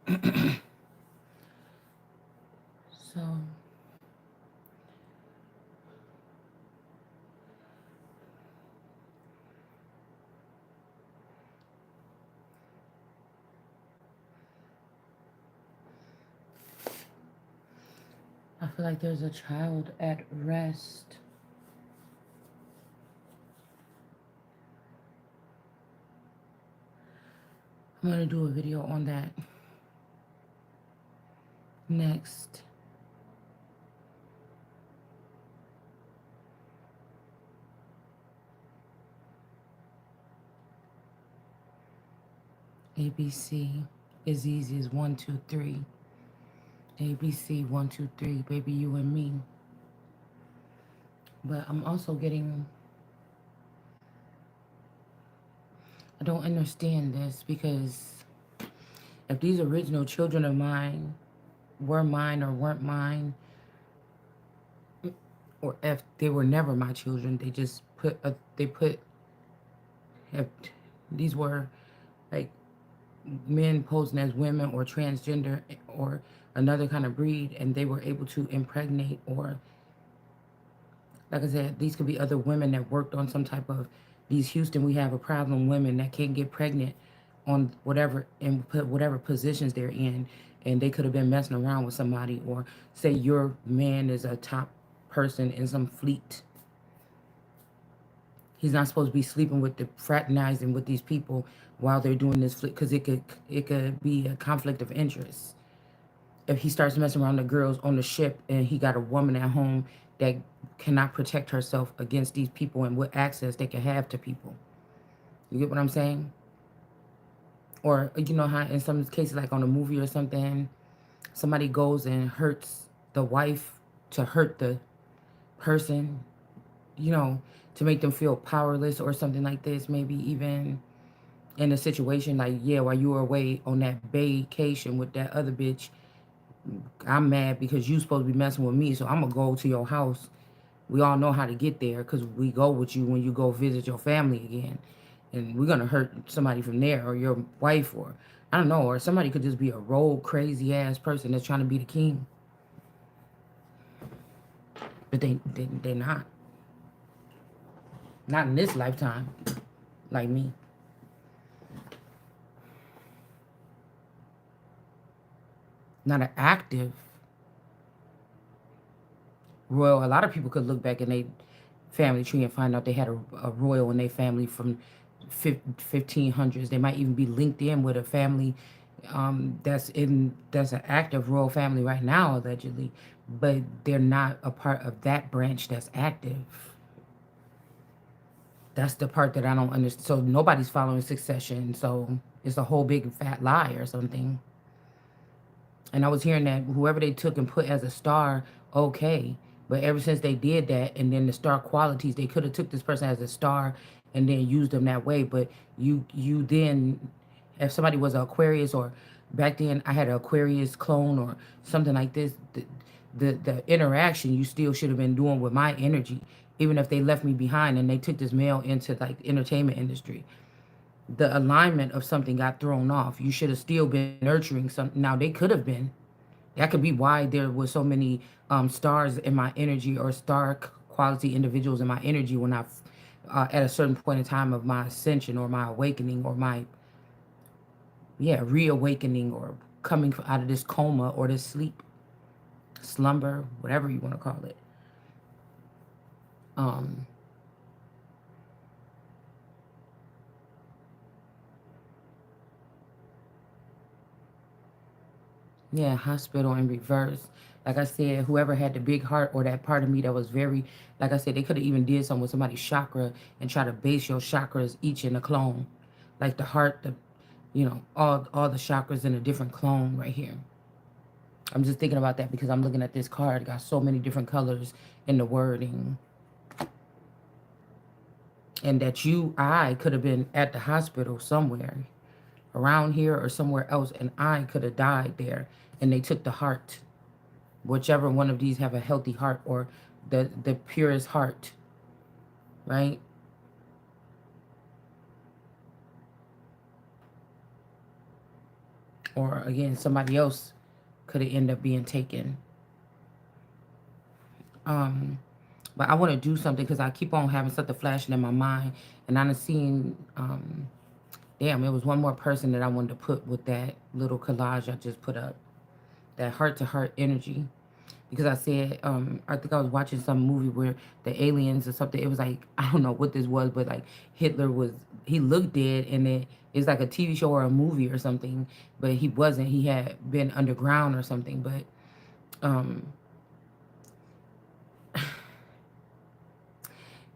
So I feel like there's a child at rest. I'm gonna do a video on that next. ABC is easy as 1, 2, 3. ABC 1, 2, 3. Baby, you and me. But I'm also getting. I don't understand this because if these original children of mine were mine or weren't mine, or if they were never my children, they just if these were like men posing as women or transgender or another kind of breed, and they were able to impregnate, or like I said, these could be other women that worked on some type of these Houston, we have a problem, women that can't get pregnant on whatever and put whatever positions they're in, and they could have been messing around with somebody, or say your man is a top person in some fleet. He's not supposed to be sleeping with the fraternizing with these people while they're doing this fleet, because it could be a conflict of interest. If he starts messing around the girls on the ship and he got a woman at home that cannot protect herself against these people and what access they can have to people. You get what I'm saying? Or you know how in some cases, like on a movie or something, somebody goes and hurts the wife to hurt the person, you know, to make them feel powerless or something like this. Maybe even in a situation like, yeah, while you were away on that vacation with that other bitch, I'm mad because you supposed to be messing with me, so I'm gonna go to your house. We all know how to get there because we go with you when you go visit your family again, and we're gonna hurt somebody from there, or your wife, or I don't know, or somebody could just be a rogue crazy ass person that's trying to be the king, but they're not in this lifetime, like me. Not an active royal. A lot of people could look back in their family tree and find out they had a royal in their family from 1500s. They might even be linked in with a family that's an active royal family right now, allegedly, but they're not a part of that branch that's active. That's the part that I don't understand. So nobody's following succession. So it's a whole big fat lie or something. And I was hearing that whoever they took and put as a star, okay. But ever since they did that, and then the star qualities, they could have took this person as a star and then used them that way. But you then, if somebody was an Aquarius, or back then I had an Aquarius clone or something like this, the interaction you still should have been doing with my energy, even if they left me behind and they took this male into like entertainment industry. The alignment of something got thrown off. You should have still been nurturing some. Now they could have been. That could be why there was so many stars in my energy, or star quality individuals in my energy when I, at a certain point in time of my ascension or my awakening or my, yeah, reawakening, or coming out of this coma or this sleep, slumber, whatever you want to call it. Um, Yeah, hospital in reverse. Like I said, whoever had the big heart, or that part of me that was very, like I said, they could have even did something with somebody's chakra and try to base your chakras each in a clone. Like the heart, all the chakras in a different clone right here. I'm just thinking about that because I'm looking at this card. It got so many different colors in the wording. And that I could have been at the hospital somewhere around here or somewhere else, and I could have died there, and they took the heart. Whichever one of these have a healthy heart, or the purest heart, right? or again, somebody else could have ended up being taken. Um, but I want to do something because I keep on having something flashing in my mind, and I'm seeing. Damn, it was one more person that I wanted to put with that little collage I just put up. That heart to heart energy. Because I said, I think I was watching some movie where the aliens or something. It was like I don't know what this was, but like Hitler was, he looked dead, and it's like a TV show or a movie or something, but he wasn't. He had been underground or something. But um,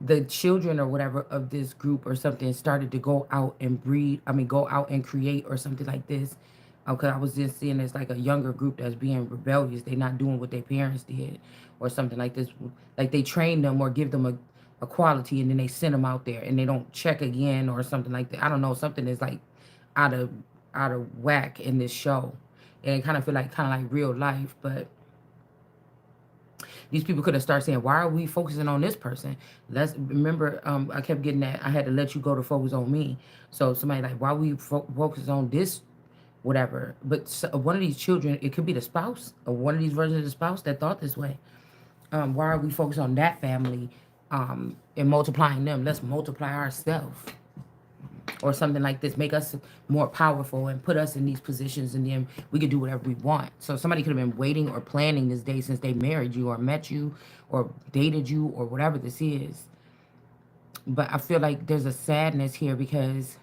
the children or whatever of this group or something started to go out and breed. I mean, go out and create or something like this. Okay, I was just seeing it's like a younger group that's being rebellious. They're not doing what their parents did or something like this. Like they train them or give them a quality and then they send them out there and they don't check again or something like that. I don't know. Something is like out of out of whack in this show. And it kind of like real life, but these people could have started saying, why are we focusing on this person? Let's remember, I kept getting that I had to let you go to focus on me. So somebody like, why we focus on this, whatever. But one of these children, it could be the spouse or one of these versions of the spouse that thought this way. Why are we focused on that family and multiplying them? Let's multiply ourselves or something like this, make us more powerful and put us in these positions, and then we could do whatever we want. So somebody could have been waiting or planning this day since they married you or met you or dated you or whatever this is. But I feel like there's a sadness here because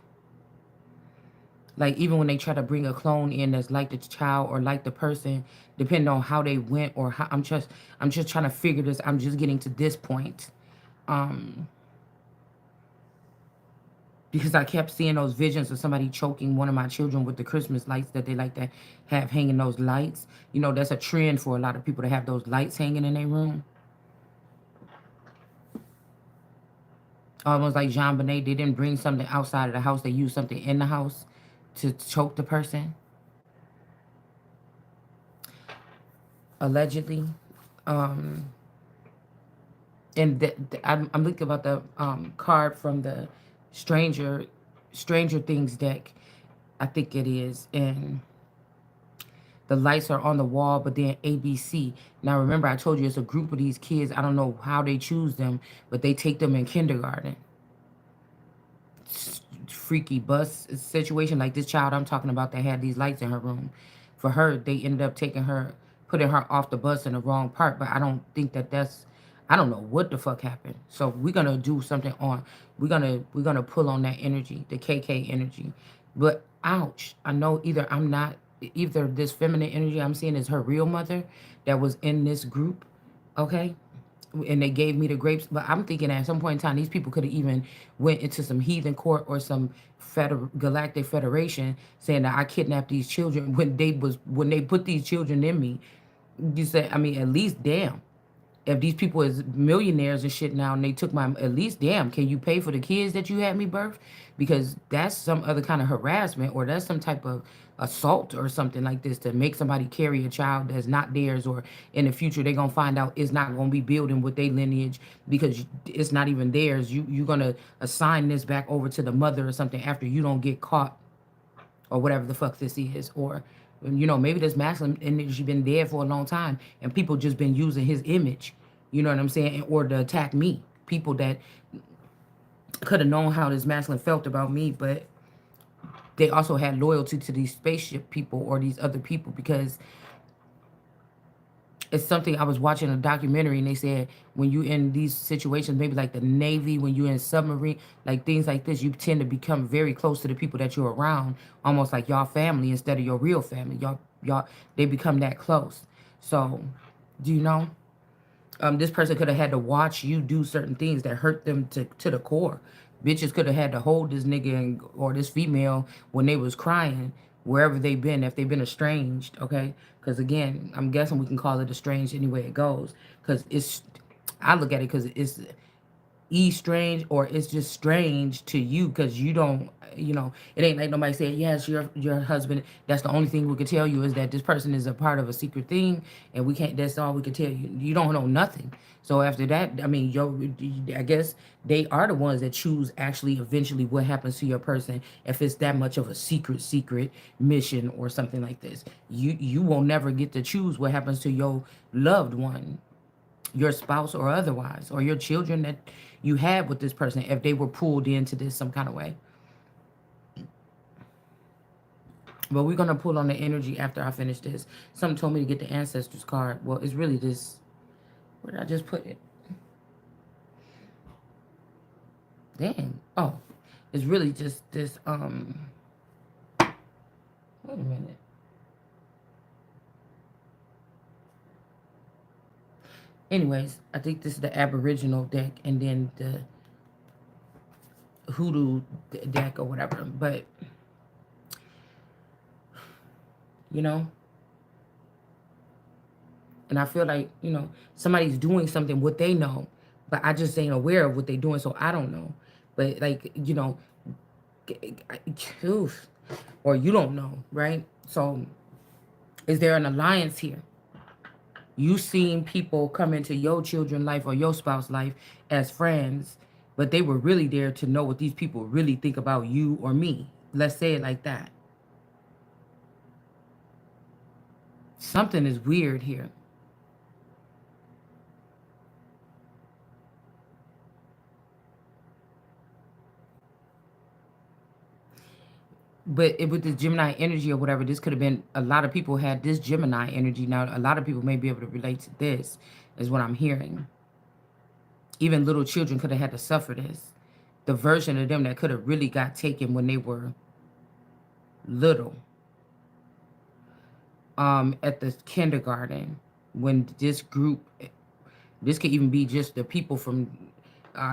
like even when they try to bring a clone in that's like the child or like the person, depending on how they went or how I'm just trying to figure this. I'm just getting to this point. Um because I kept seeing those visions of somebody choking one of my children with the Christmas lights that they like to have hanging those lights. You know, that's a trend for a lot of people to have those lights hanging in their room. Almost like Jean Bonnet, they didn't bring something outside of the house, they used something in the house to choke the person, allegedly. Um, and I'm thinking about the card from the Stranger Stranger Things deck, I think it is, and the lights are on the wall, but then ABC. Now remember, I told you it's a group of these kids. I don't know how they choose them, but they take them in kindergarten. Freaky bus situation like this child I'm talking about that had these lights in her room. For her, they ended up taking her, putting her off the bus in the wrong part. But I don't think that that's. I don't know what the fuck happened. So we're gonna do something on. We're gonna pull on that energy, the KK energy. But ouch! I know either this feminine energy I'm seeing is her real mother that was in this group. Okay, and they gave me the grapes. But I'm thinking at some point in time, these people could have even went into some heathen court or some galactic federation saying that I kidnapped these children when they put these children in me. You say, I mean, at least damn, if these people is millionaires and shit now and they took my, at least damn, can you pay for the kids that you had me birth? Because that's some other kind of harassment or that's some type of assault or something like this to make somebody carry a child that's not theirs, or in the future they're gonna find out it's not gonna be building with their lineage because it's not even theirs. You're gonna assign this back over to the mother or something after you don't get caught or whatever the fuck this is. Or maybe this masculine energy been dead for a long time and people just been using his image, you know what I'm saying, in order to attack me. People that could have known how this masculine felt about me, but they also had loyalty to these spaceship people or these other people because it's something. I was watching a documentary and they said when you in these situations, maybe like the Navy, when you're in submarine, like things like this, you tend to become very close to the people that you're around, almost like y'all family instead of your real family. Y'all they become that close. So, do you know? This person could have had to watch you do certain things that hurt them to the core. Bitches could have had to hold this nigga or this female when they was crying, wherever they been, if they've been estranged, okay? Because again, I'm guessing we can call it estranged any way it goes. Because I look at it because strange, or it's just strange to you because you don't, it ain't like nobody said, yes, your husband, that's the only thing we could tell you is that this person is a part of a secret thing, and we can't, that's all we can tell you. You don't know nothing. So after that, I mean, I guess they are the ones that choose actually eventually what happens to your person if it's that much of a secret mission or something like this. You will never get to choose what happens to your loved one, your spouse or otherwise, or your children that you had with this person if they were pulled into this some kind of way. But we're gonna pull on the energy after I finish this. Something told me to get the ancestors card. Well, it's really this. Where did I just put it? Dang. Oh, it's really just this. Wait a minute. Anyways, I think this is the Aboriginal deck, and then the Hoodoo deck or whatever. But you know, and I feel like, somebody's doing something, what they know, but I just ain't aware of what they're doing, so I don't know. But like, oof, or you don't know, right? So is there an alliance here? You seen people come into your children's life or your spouse's life as friends, but they were really there to know what these people really think about you or me. Let's say it like that. Something is weird here. But with this Gemini energy or whatever, this could have been, a lot of people had this Gemini energy. Now, a lot of people may be able to relate to this, is what I'm hearing. Even little children could have had to suffer this. The version of them that could have really got taken when they were little. At the kindergarten, when this group, this could even be just the people from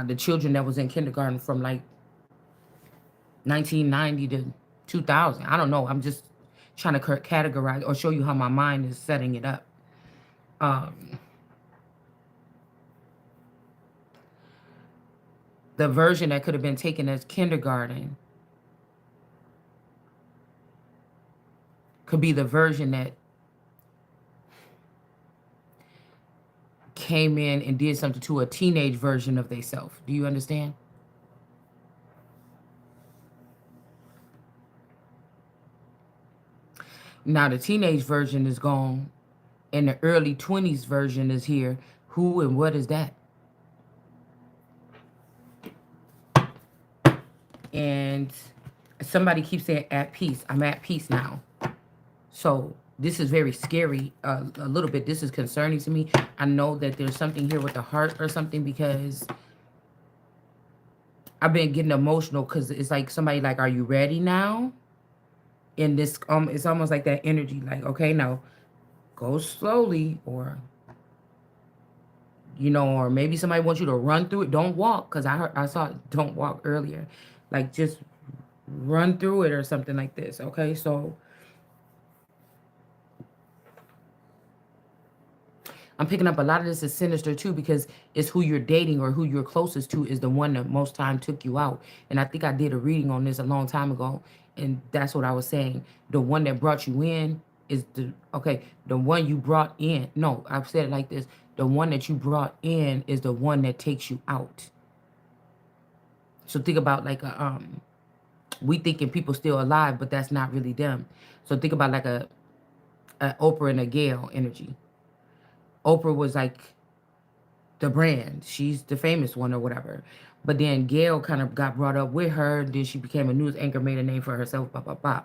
the children that was in kindergarten from like 1990 to 2000. I don't know. I'm just trying to categorize or show you how my mind is setting it up. Um, the version that could have been taken as kindergarten could be the version that came in and did something to a teenage version of themselves. Do you understand? Now the teenage version is gone and the early 20s version is here. Who and what is that? And somebody keeps saying at peace. I'm at peace now. So this is very scary. A little bit. This is concerning to me. I know that there's something here with the heart or something, because I've been getting emotional because it's like somebody like, are you ready now? In this, it's almost like that energy, like, okay, now go slowly, or or maybe somebody wants you to run through it. Don't walk, because I saw don't walk earlier, like just run through it or something like this. Okay, so I'm picking up a lot of this is sinister too, because it's who you're dating or who you're closest to is the one that most time took you out. And I think I did a reading on this a long time ago, and that's what I was saying. The one that brought you in is the one you brought in. No, I've said it like this. The one that you brought in is the one that takes you out. So think about like we thinking people still alive, but that's not really them. So think about like a Oprah and a Gail energy. Oprah was like the brand. She's the famous one or whatever. But then Gail kind of got brought up with her. Then she became a news anchor, made a name for herself, blah, blah, blah.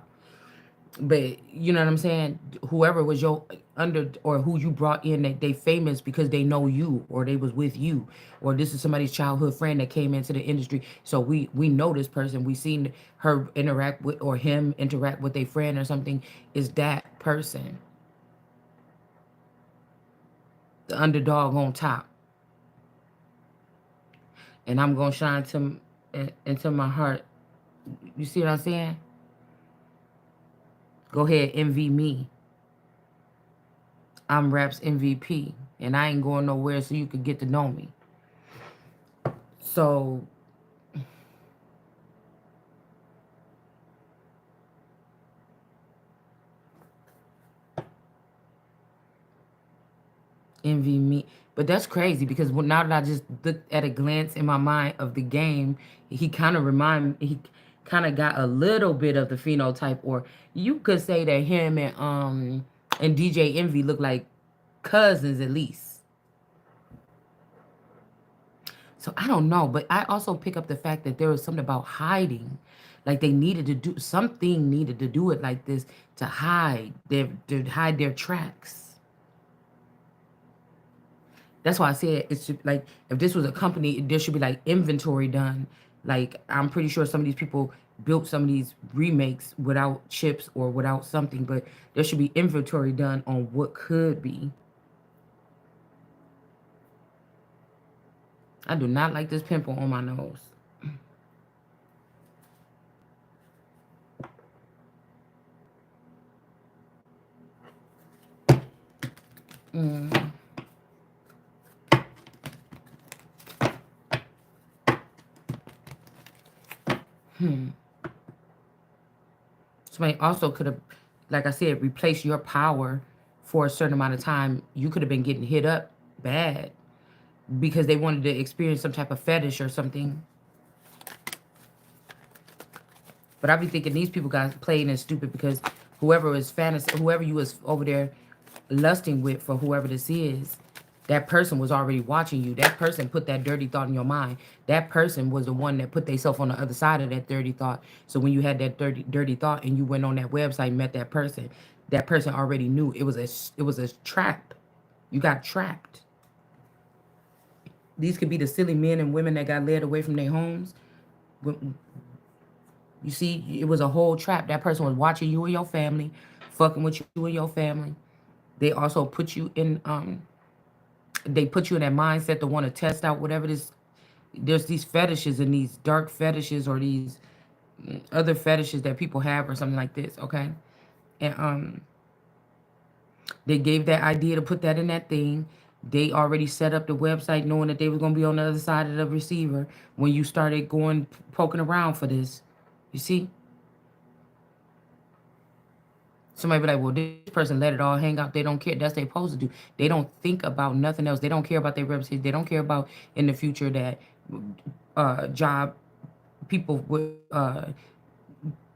But you know what I'm saying? Whoever was your under, or who you brought in, that they famous because they know you, or they was with you, or this is somebody's childhood friend that came into the industry. So we know this person. We seen her interact with, or him interact with a friend or something. Is that person the underdog on top? And I'm gonna shine into my heart. You see what I'm saying? Go ahead, envy me. I'm Rap's MVP, and I ain't going nowhere, so you could get to know me. So envy me. But that's crazy because now that I just looked at a glance in my mind of the game, he kind of got a little bit of the phenotype, or you could say that him and DJ Envy look like cousins at least. So I don't know, but I also pick up the fact that there was something about hiding. Like they needed to do something, needed to do it like this to hide their tracks. That's why I said it should, like, if this was a company, there should be like inventory done. Like I'm pretty sure some of these people built some of these remakes without chips or without something, but there should be inventory done on what could be. I do not like this pimple on my nose. Mm. Hmm. Somebody also could have, like I said, replaced your power for a certain amount of time. You could have been getting hit up bad because they wanted to experience some type of fetish or something. But I be thinking these people got played and stupid because whoever you was over there lusting with for whoever this is, that person was already watching you. That person put that dirty thought in your mind. That person was the one that put themselves on the other side of that dirty thought. So when you had that dirty thought and you went on that website and met that person already knew it was a trap. You got trapped. These could be the silly men and women that got led away from their homes. You see, it was a whole trap. That person was watching you and your family, fucking with you and your family. They also put you in they put you in that mindset to want to test out whatever this there's these fetishes and these dark fetishes or these other fetishes that people have or something like this, okay? And they gave that idea to put that in that thing. They already set up the website knowing that they was going to be on the other side of the receiver when you started going poking around for this. You see? Somebody be like, well, this person let it all hang out. They don't care. That's what they supposed to do. They don't think about nothing else. They don't care about their reputation. They don't care about in the future that job people would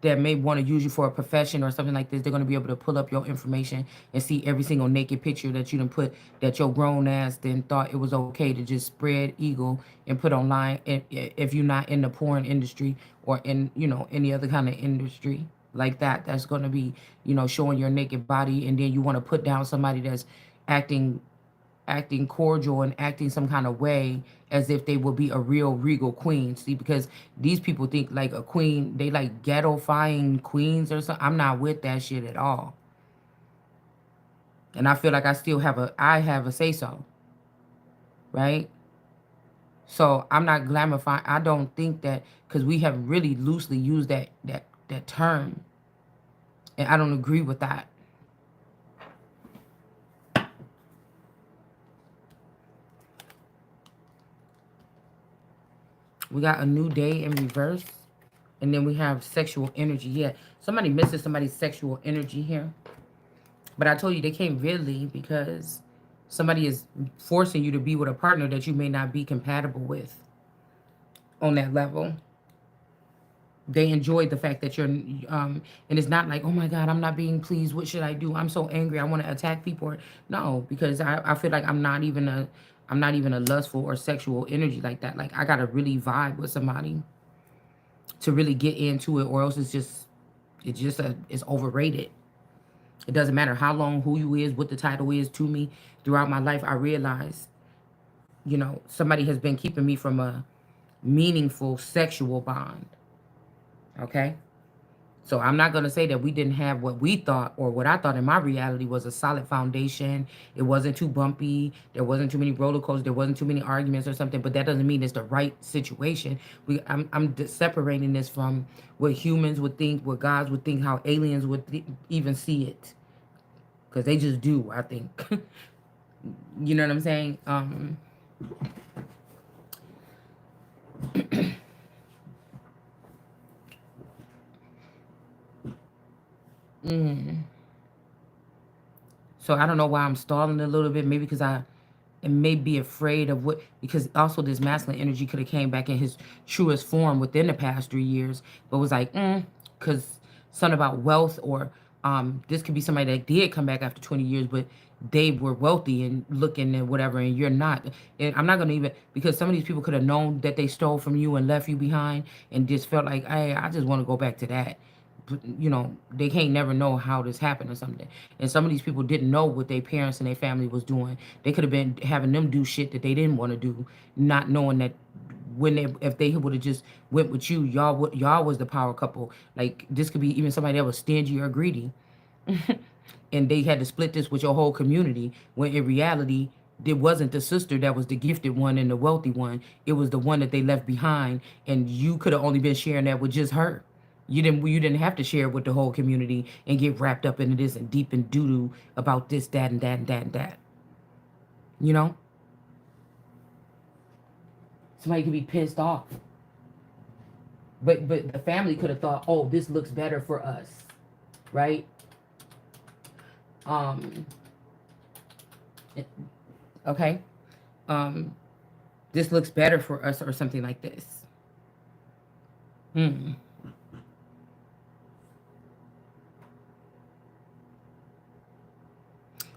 that may want to use you for a profession or something like this. They're going to be able to pull up your information and see every single naked picture that you done put that your grown ass then thought it was okay to just spread eagle and put online if you're not in the porn industry or in any other kind of industry like that. That's going to be showing your naked body, and then you want to put down somebody that's acting cordial and acting some kind of way as if they would be a real regal queen. See, because these people think like a queen, they like ghetto-fying queens or something. I'm not with that shit at all. And I feel like I have a say so, right? So I'm not glamifying. I don't think that because we have really loosely used that term, and I don't agree with that. We got a new day in reverse. And then we have sexual energy. Yeah, somebody misses somebody's sexual energy here. But I told you they can't really because somebody is forcing you to be with a partner that you may not be compatible with on that level. They enjoy the fact that and it's not like, oh my God, I'm not being pleased. What should I do? I'm so angry. I want to attack people. No, because I feel like I'm not even a lustful or sexual energy like that. Like I gotta really vibe with somebody to really get into it, or else it's overrated. It doesn't matter how long, who you is, what the title is to me. Throughout my life, I realized, somebody has been keeping me from a meaningful sexual bond. Okay? So I'm not going to say that we didn't have what we thought or what I thought in my reality was a solid foundation. It wasn't too bumpy. There wasn't too many roller coasters. There wasn't too many arguments or something. But that doesn't mean it's the right situation. I'm separating this from what humans would think, what gods would think, how aliens would even see it. Because they just do, I think. You know what I'm saying? So I don't know why I'm stalling a little bit. Maybe because I may be afraid of what, because also this masculine energy could have came back in his truest form within the past 3 years, but was like, because something about wealth, or this could be somebody that did come back after 20 years, but they were wealthy and looking and whatever, and you're not. And I'm not gonna even, because some of these people could have known that they stole from you and left you behind, and just felt like, hey, I just want to go back to that. You know, they can't never know how this happened or something. And some of these people didn't know what their parents and their family was doing. They could have been having them do shit that they didn't want to do, not knowing that when they, if they would have just went with you, y'all was the power couple. Like, this could be even somebody that was stingy or greedy, and they had to split this with your whole community, when in reality it wasn't the sister that was the gifted one and the wealthy one. It was the one that they left behind, and you could have only been sharing that with just her. You didn't have to share it with the whole community and get wrapped up into this and deep in doo-doo about this, that, and that, and that, and that. You know? Somebody could be pissed off. But the family could have thought, oh, this looks better for us. Right? Um okay. Um this looks better for us, or something like this. Hmm.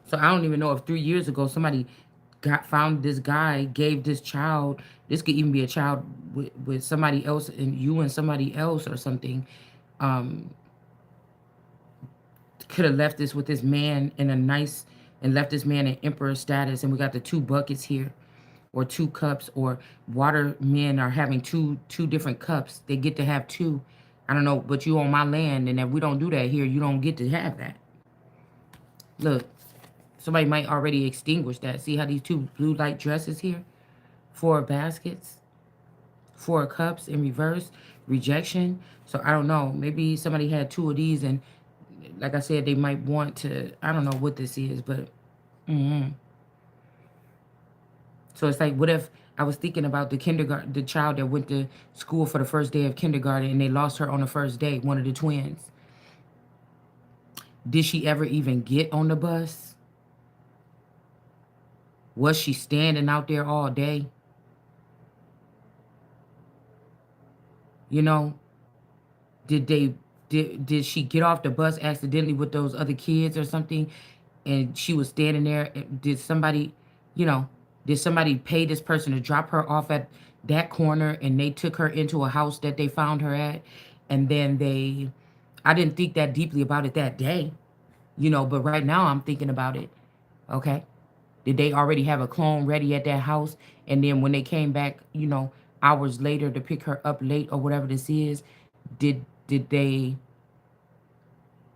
So I don't even know if 3 years ago somebody got found this guy, gave this child. This could even be a child with somebody else, and you and somebody else or something. Um, could have left this with this man in a nice, and left this man in emperor status. And we got the two buckets here, or two cups, or water men are having two different cups. They get to have two. I don't know, but you on my land, and if we don't do that here, you don't get to have that. Look, somebody might already extinguish that. See how these two blue light dresses here? Four baskets, four cups in reverse, rejection. So I don't know. Maybe somebody had two of these, and like I said, they might want to. I don't know what this is, but so it's like, what if I was thinking about the kindergarten, the child that went to school for the first day of kindergarten, and they lost her on the first day, one of the twins. Did she ever even get on the bus? Was she standing out there all day? You know, did they did she get off the bus accidentally with those other kids or something, and she was standing there? Did somebody, you know, did somebody pay this person to drop her off at that corner, and they took her into a house that they found her at, and then they, I didn't think that deeply about it that day, you know, but right now I'm thinking about it. Okay, did they already have a clone ready at that house, and then when they came back, you know, hours later to pick her up late or whatever this is, did they,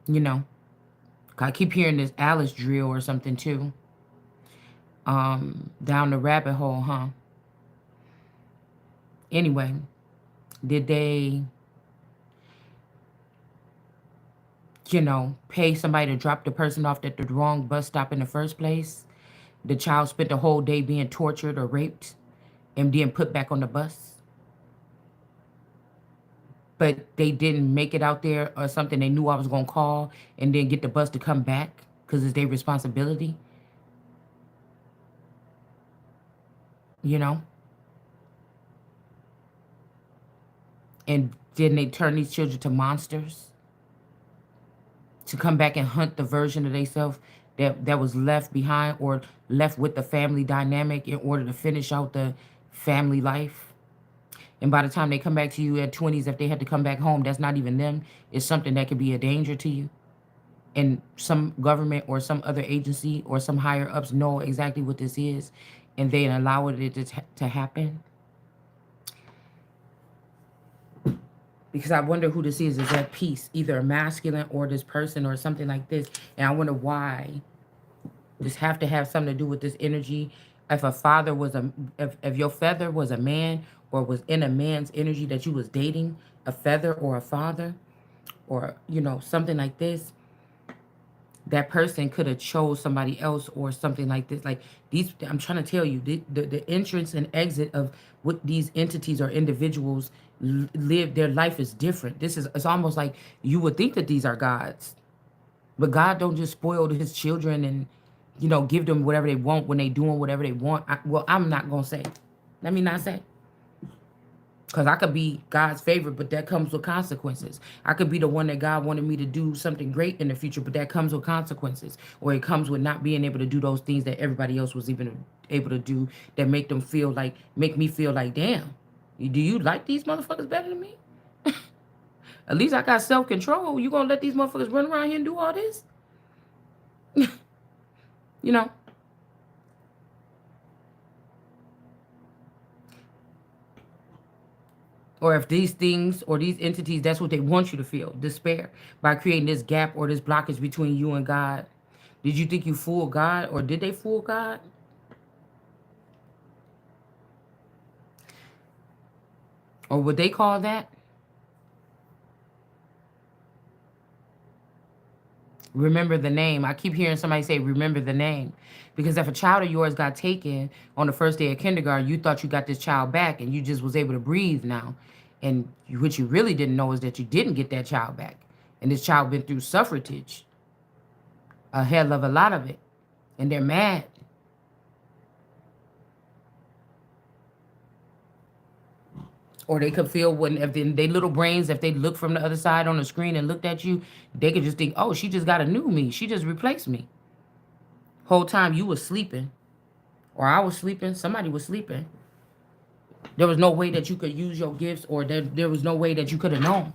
you know, I keep hearing this Alice drill or something too. Down the rabbit hole, huh? Anyway, did they, you know, pay somebody to drop the person off at the wrong bus stop in the first place? The child spent the whole day being tortured or raped, and then put back on the bus, but they didn't make it out there or something. They knew I was gonna call and then get the bus to come back because it's their responsibility, you know? And then they turn these children to monsters to come back and hunt the version of themselves that was left behind, or left with the family dynamic, in order to finish out the family life. And by the time they come back to you at 20s, if they had to come back home, that's not even them. It's something that could be a danger to you. And some government or some other agency or some higher ups know exactly what this is, and they allow it to happen. Because I wonder who this is at peace, either a masculine or this person or something like this. And I wonder why. This have to have something to do with this energy. If a father was a, if your feather was a man, or was in a man's energy that you was dating, a feather or a father, or, you know, something like this. that person could have chose somebody else or something like this. Like these, I'm trying to tell you, the entrance and exit of what these entities or individuals live, their life is different. This is, it's almost like you would think that these are gods, but God don't just spoil his children and, you know, give them whatever they want when they doing whatever they want. Well, I'm not gonna say. Let me not say. Because I could be God's favorite, but that comes with consequences. I could be the one that God wanted me to do something great in the future, but that comes with consequences. Or it comes with not being able to do those things that everybody else was even able to do, that make me feel like, damn, do you like these motherfuckers better than me? At least I got self-control. You gonna let these motherfuckers run around here and do all this? You know? Or if these things or these entities, that's what they want you to feel, despair, by creating this gap or this blockage between you and God. Did you think you fooled God, or did they fool God? Or would they call that? Remember the name. I keep hearing somebody say, remember the name. Because if a child of yours got taken on the first day of kindergarten, you thought you got this child back and you just was able to breathe now. And what you really didn't know is that you didn't get that child back. And this child been through suffrage, a hell of a lot of it. And they're mad. Or they could feel when, if they little brains, if they look from the other side on the screen and looked at you, they could just think, oh, she just got a new me. She just replaced me. Whole time you was sleeping, or I was sleeping, somebody was sleeping. There was no way that you could use your gifts, or there was no way that you could have known.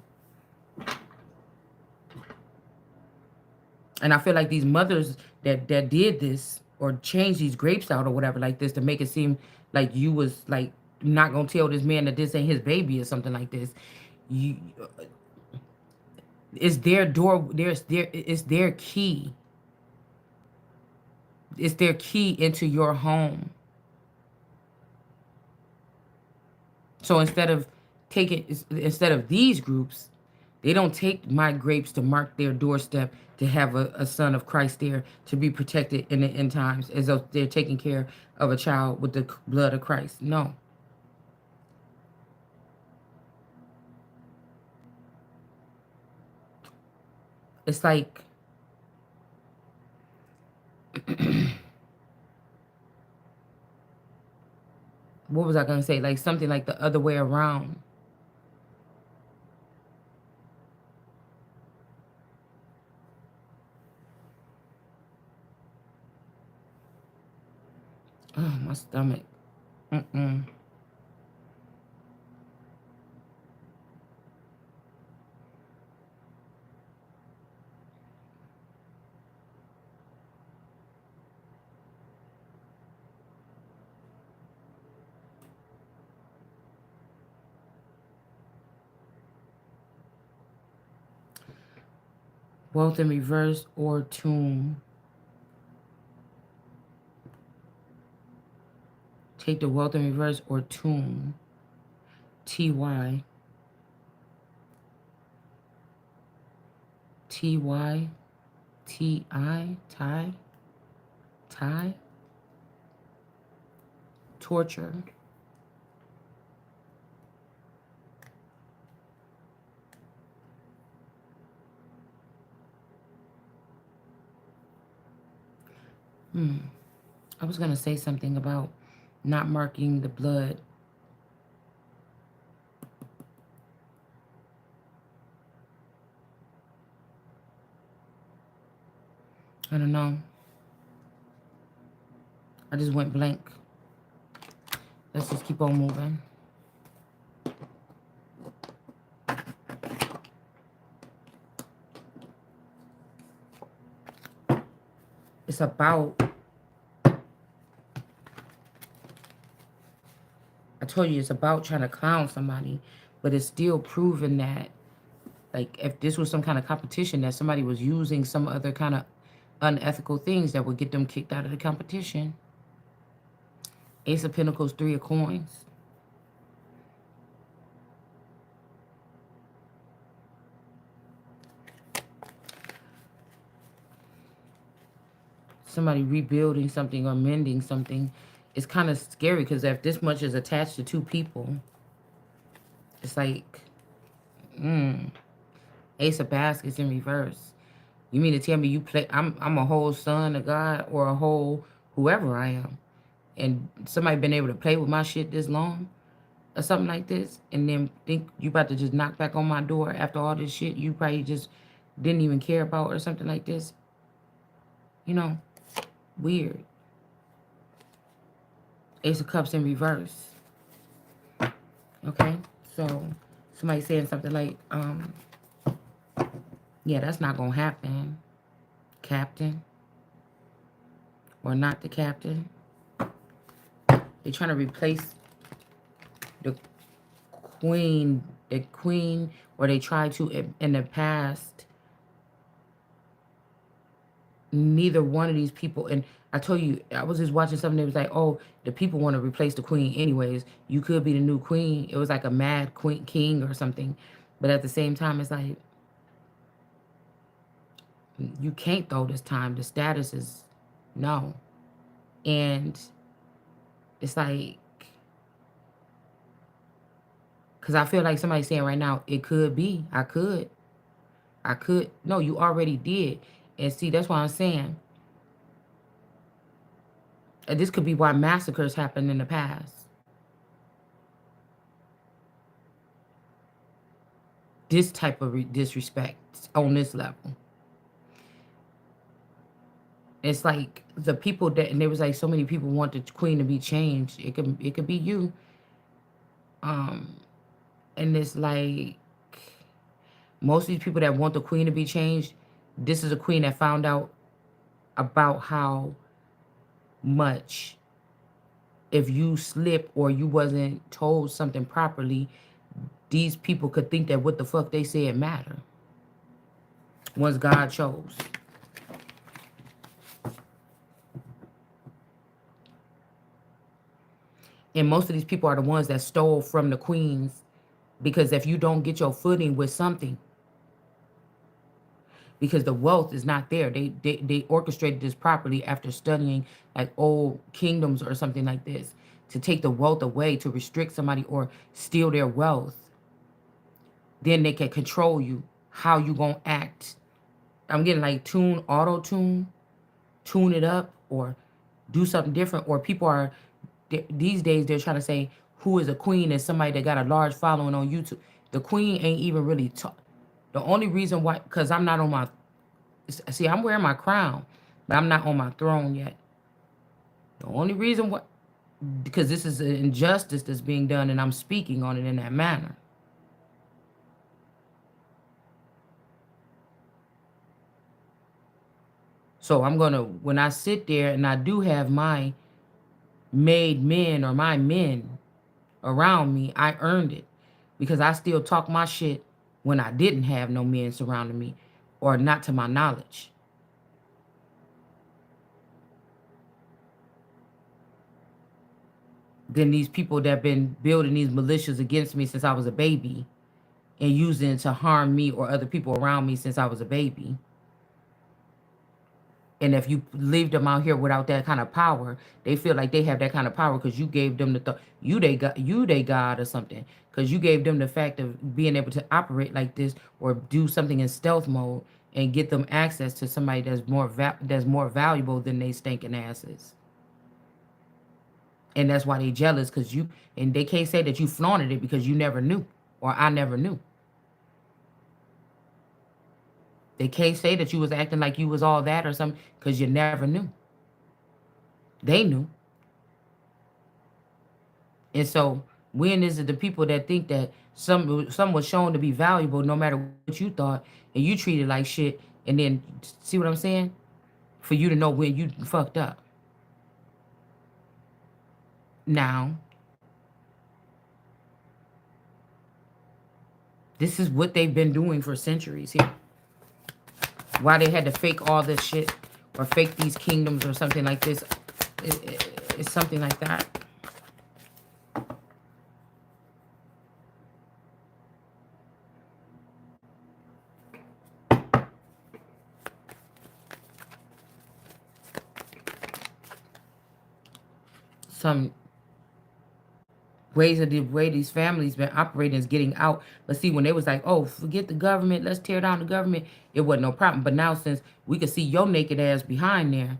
And I feel like these mothers that did this or changed these grapes out or whatever like this to make it seem like you was like not gonna tell this man that this ain't his baby or something like this. You, it's their door. It's their key. It's their key into your home. So instead of these groups, they don't take my grapes to mark their doorstep to have a son of Christ there to be protected in the end times, as though they're taking care of a child with the blood of Christ. No. It's like, what was I going to say? Like something like the other way around. Oh, my stomach. Mm-mm. Wealth in reverse or tomb. Take the wealth in reverse or tomb. T-Y. T-Y. T-I. Tie. Tie. Torture. I was going to say something about not marking the blood. I don't know. I just went blank. Let's just keep on moving. It's about, I told you, it's about trying to clown somebody, but it's still proven that, like, if this was some kind of competition, that somebody was using some other kind of unethical things that would get them kicked out of the competition. Ace of Pentacles, Three of Coins. somebody rebuilding something or mending something. It's kind of scary because if this much is attached to two people, it's like, Ace of Baskets in reverse. You mean to tell me you play? I'm a whole son of God or a whole whoever I am, and somebody been able to play with my shit this long or something like this, and then think you about to just knock back on my door after all this shit you probably just didn't even care about or something like this. You know, weird. Ace of Cups in reverse. Okay, so somebody saying something like, yeah, that's not gonna happen, Captain, or not the Captain. They're trying to replace the queen, or they tried to in the past. Neither one of these people, and I told you, I was just watching something that was like, oh, the people want to replace the queen anyways. You could be the new queen. It was like a mad queen king or something. But at the same time, it's like, you can't though this time. The status is no. And it's like, because I feel like somebody's saying right now, it could be. I could. No, you already did. And see, that's why I'm saying, this could be why massacres happened in the past. This type of disrespect on this level. It's like the people that, and there was like so many people want the queen to be changed. It could be you. And it's like most of these people that want the queen to be changed, this is a queen that found out about how much if you slip or you wasn't told something properly, these people could think that what the fuck they said matter. Once God chose. And most of these people are the ones that stole from the queens, because if you don't get your footing with something, because the wealth is not there. They orchestrated this properly after studying like old kingdoms or something like this, to take the wealth away, to restrict somebody or steal their wealth. Then they can control you, how you gonna act. I'm getting like auto tune it up, or do something different. Or people are, these days they're trying to say who is a queen is somebody that got a large following on YouTube. The queen ain't even really the only reason why, because I'm not on my, see, I'm wearing my crown, but I'm not on my throne yet. The only reason why, because this is an injustice that's being done, and I'm speaking on it in that manner. So I'm gonna, when I sit there and I do have my made men or my men around me, I earned it, because I still talk my shit when I didn't have no men surrounding me, or not to my knowledge. Then these people that been building these militias against me since I was a baby, and using it to harm me or other people around me since I was a baby. And if you leave them out here without that kind of power, they feel like they have that kind of power because you gave them they God or something. Because you gave them the fact of being able to operate like this or do something in stealth mode and get them access to somebody that's more valuable than they stinking asses. And that's why they jealous, because you, and they can't say that you flaunted it because you never knew, or I never knew. They can't say that you was acting like you was all that or something because you never knew. They knew. And so when is it the people that think that some was shown to be valuable no matter what you thought, and you treated like shit, and then, see what I'm saying? For you to know when you fucked up. Now, this is what they've been doing for centuries here. Why they had to fake all this shit or fake these kingdoms or something like this. It's something like that. some ways of the way these families been operating is getting out. But see, when they was like, oh, forget the government, let's tear down the government, it wasn't no problem. But now since we could see your naked ass behind there,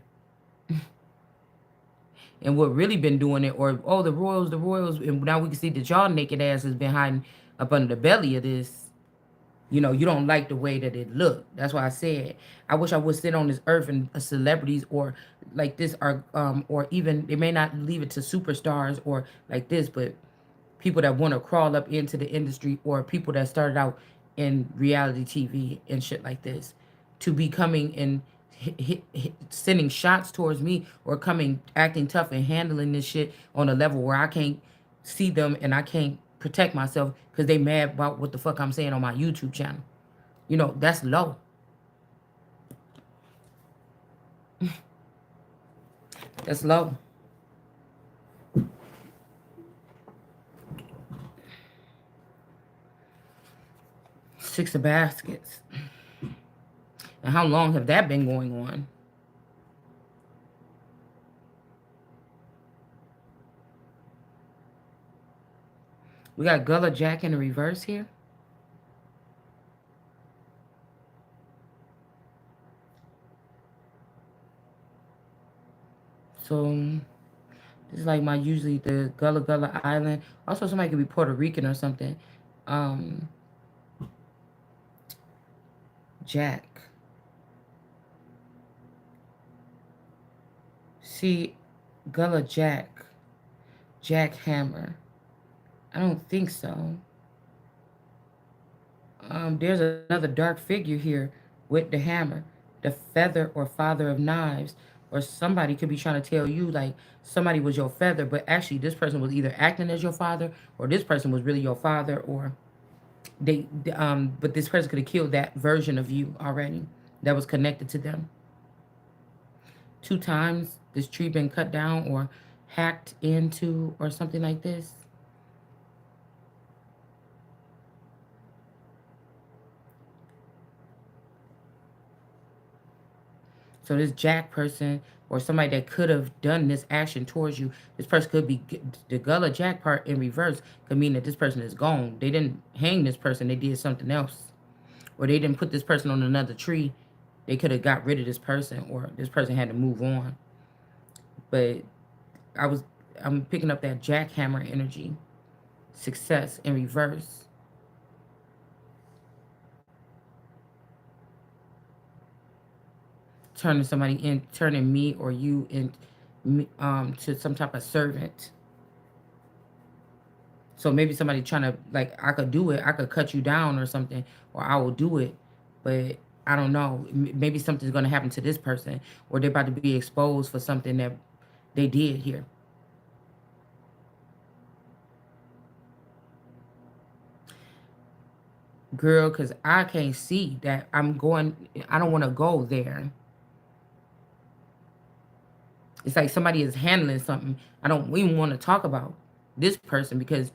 and what really been doing it, or oh, the royals, and now we can see that y'all naked ass has been hiding up under the belly of this. You know, you don't like the way that it looked. That's why I said I wish I would sit on this earth and celebrities or like this are or even they may not leave it to superstars or like this, but people that want to crawl up into the industry or people that started out in reality TV and shit like this to be coming and sending shots towards me or coming acting tough and handling this shit on a level where I can't see them and I can't protect myself because they mad about what the fuck I'm saying on my YouTube channel. You know, that's low. That's low. 6 of baskets. And how long have that been going on? We got Gullah Jack in the reverse here. So this is like my usually the Gullah Gullah Island. Also, somebody could be Puerto Rican or something. Um, Jack. See, Gullah Jack. Jack Hammer. I don't think so. There's another dark figure here with the hammer, the feather or father of knives, or somebody could be trying to tell you like somebody was your feather, but actually this person was either acting as your father, or this person was really your father, or but this person could have killed that version of you already that was connected to them. 2 times this tree been cut down or hacked into or something like this. So this Jack person or somebody that could have done this action towards you, this person could be the Gullah Jack part in reverse could mean that this person is gone. They didn't hang this person. They did something else. Or they didn't put this person on another tree. They could have got rid of this person or this person had to move on. But I'm picking up that jackhammer energy. Success in reverse. Turning me or you in to some type of servant. So maybe somebody trying to like I could do it, I could cut you down or something, or I will do it, but I don't know. Maybe something's gonna happen to this person, or they're about to be exposed for something that they did here. Girl, because I can't see that I'm going, I don't want to go there. It's like somebody is handling something. I don't even want to talk about this person because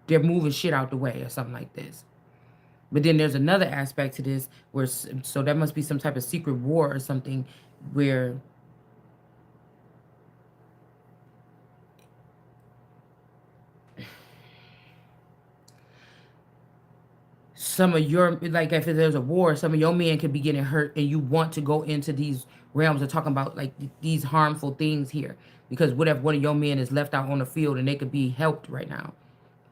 they're moving shit out the way or something like this. But then there's another aspect to this where, so that must be some type of secret war or something where some of your, like if there's a war, some of your men could be getting hurt and you want to go into these realms of talking about like these harmful things here because what if one of your men is left out on the field and they could be helped right now.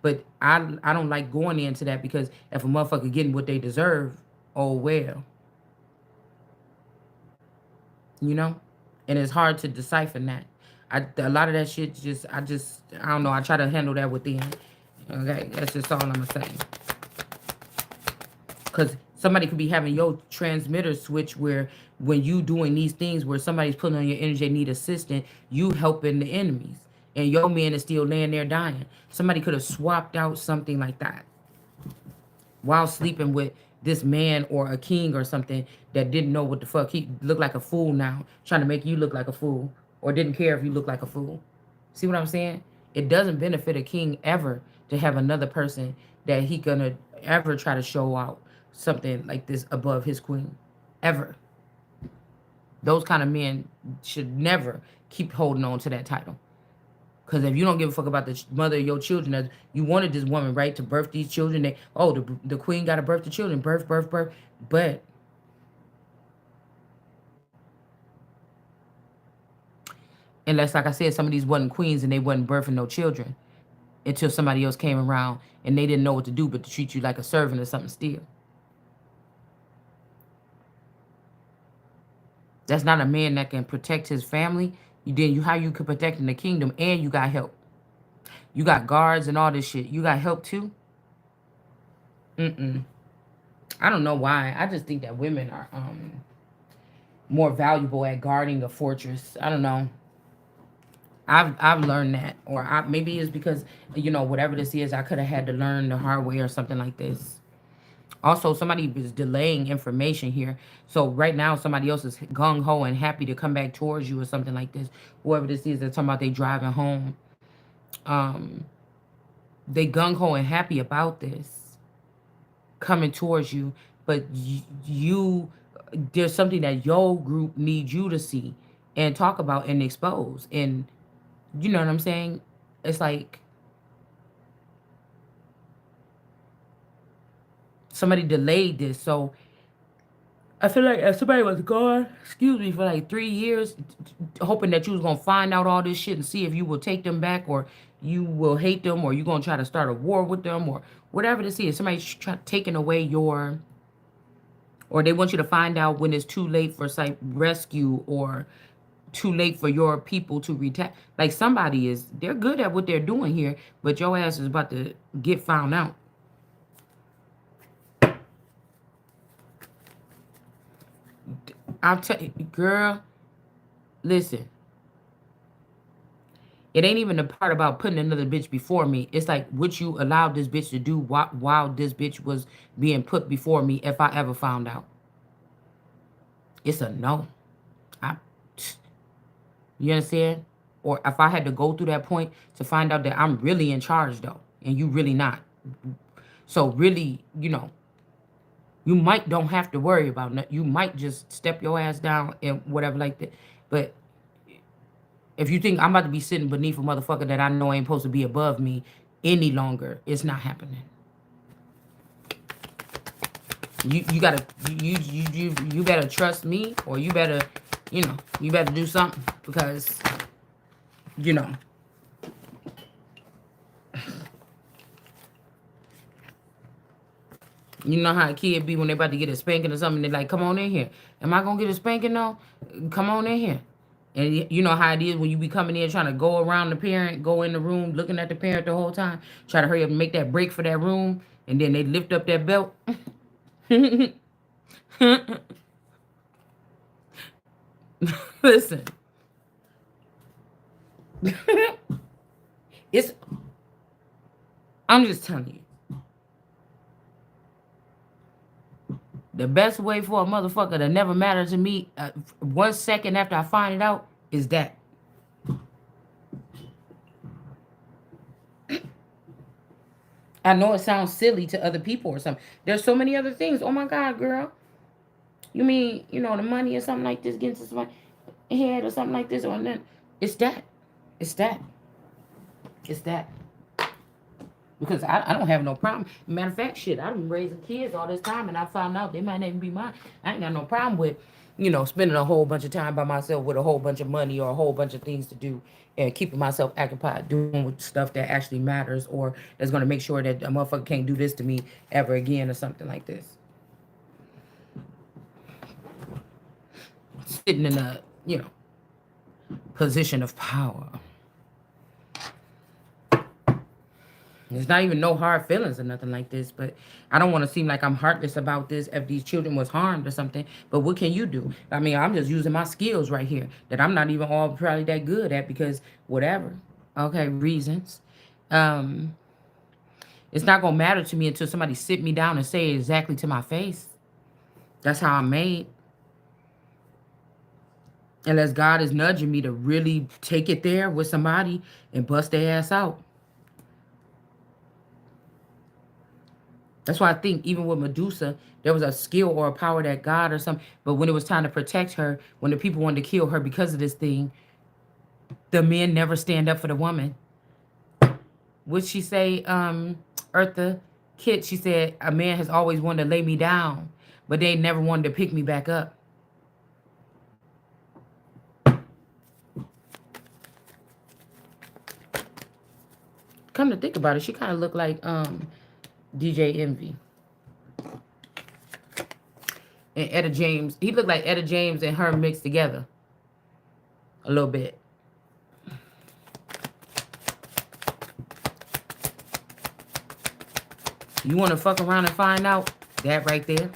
But I don't like going into that because if a motherfucker getting what they deserve, oh well, you know? And it's hard to decipher that. A lot of that shit I don't know, I try to handle that within. Okay, that's just all I'm gonna say. Because somebody could be having your transmitter switch where when you doing these things where somebody's putting on your energy, they need assistance, you helping the enemies. And your man is still laying there dying. Somebody could have swapped out something like that while sleeping with this man or a king or something that didn't know what the fuck. He looked like a fool now, trying to make you look like a fool, or didn't care if you look like a fool. See what I'm saying? It doesn't benefit a king ever to have another person that he gonna ever try to show out something like this above his queen. Ever. Those kind of men should never keep holding on to that title. Because if you don't give a fuck about the mother of your children, as you wanted this woman, right, to birth these children, they, oh, the queen got to birth the children, birth, birth, birth. But unless, like I said, some of these wasn't queens and they wasn't birthing no children until somebody else came around and they didn't know what to do but to treat you like a servant or something still. That's not a man that can protect his family. You how you could protect in the kingdom and you got help. You got guards and all this shit. You got help too? Mm-mm. I don't know why. I just think that women are more valuable at guarding a fortress. I don't know. I've learned that, or maybe it's because whatever this is, I could have had to learn the hard way or something like this. Also, somebody is delaying information here. So right now, somebody else is gung ho and happy to come back towards you or something like this. Whoever this is, they're talking about they driving home. Um, they gung ho and happy about this coming towards you, but you there's something that your group needs you to see and talk about and expose, and you know what I'm saying? It's like somebody delayed this. So I feel like if somebody was gone, excuse me, for like 3 years, hoping that you was gonna find out all this shit and see if you will take them back or you will hate them or you gonna try to start a war with them or whatever this is. Somebody's taking away your, or they want you to find out when it's too late for like rescue or too late for your people to retire. Like somebody is, they're good at what they're doing here, but your ass is about to get found out. I'll tell you, girl, listen. It ain't even the part about putting another bitch before me. It's like what you allowed this bitch to do while this bitch was being put before me if I ever found out. It's a no. I, you understand? Or if I had to go through that point to find out that I'm really in charge though, and you really not. So really, you might don't have to worry about it. You might just step your ass down and whatever like that. But if you think I'm about to be sitting beneath a motherfucker that I know ain't supposed to be above me any longer, it's not happening. You gotta you better trust me, or you better you better do something because you know you know how a kid be when they about to get a spanking or something. They like, come on in here. Am I gonna get a spanking though? Come on in here. And you know how it is when you be coming in trying to go around the parent, go in the room, looking at the parent the whole time, try to hurry up and make that break for that room, and then they lift up that belt. Listen, it's. I'm just telling you, the best way for a motherfucker to never matter to me, 1 second after I find it out, is that. I know it sounds silly to other people or something. There's so many other things. Oh my God, girl. You mean, the money or something like this getting to somebody's head or something like this or then it's that. It's that. It's that. Because I don't have no problem. Matter of fact, shit, I've been raising kids all this time and I found out they might not even be mine. I ain't got no problem with, spending a whole bunch of time by myself with a whole bunch of money or a whole bunch of things to do and keeping myself occupied doing with stuff that actually matters or that's going to make sure that a motherfucker can't do this to me ever again or something like this. Sitting in a, position of power. There's not even no hard feelings or nothing like this, but I don't want to seem like I'm heartless about this if these children was harmed or something. But what can you do? I mean, I'm just using my skills right here that I'm not even all probably that good at because whatever. Okay, reasons. Um, it's not gonna matter to me until somebody sit me down and say it exactly to my face. That's how I'm made. Unless God is nudging me to really take it there with somebody and bust their ass out. That's why I think even with Medusa, there was a skill or a power that God or something. But when it was time to protect her, when the people wanted to kill her because of this thing, the men never stand up for the woman. Would she say, Eartha Kitt, she said, a man has always wanted to lay me down, but they never wanted to pick me back up. Come to think about it, she kind of looked like DJ Envy and Etta James. He looked like Etta James and her mixed together a little bit. You want to fuck around and find out that right there?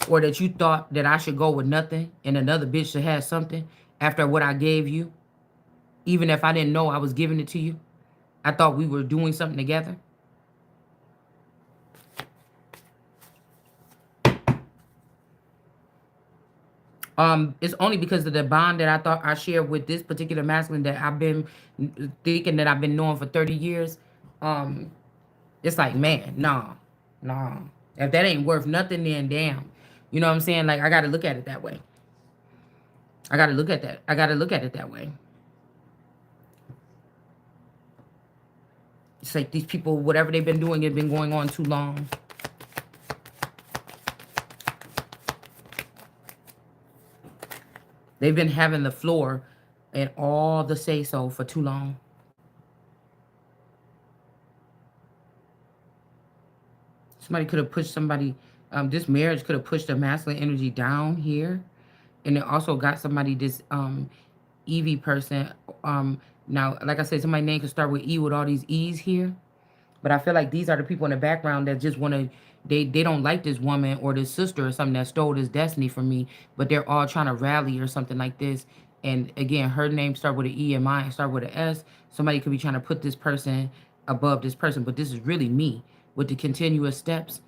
Or that you thought that I should go with nothing and another bitch should have something after what I gave you? Even if I didn't know I was giving it to you? I thought we were doing something together? It's only because of the bond that I thought I shared with this particular masculine that I've been thinking that I've been knowing for 30 years. Um, it's like, man, nah, nah. If that ain't worth nothing, then damn. You know what I'm saying? Like, I got to look at it that way. I got to look at that. I got to look at it that way. It's like these people, whatever they've been doing, has been going on too long. They've been having the floor and all the say-so for too long. Somebody could have pushed somebody, this marriage could have pushed the masculine energy down here. And it also got somebody, this Evie person. Now, like I said, somebody's name could start with E with all these E's here. But I feel like these are the people in the background that just want to, they don't like this woman or this sister or something that stole this destiny from me, but they're all trying to rally or something like this. And again, her name start with an E and mine start with an S. Somebody could be trying to put this person above this person, but this is really me with the continuous steps.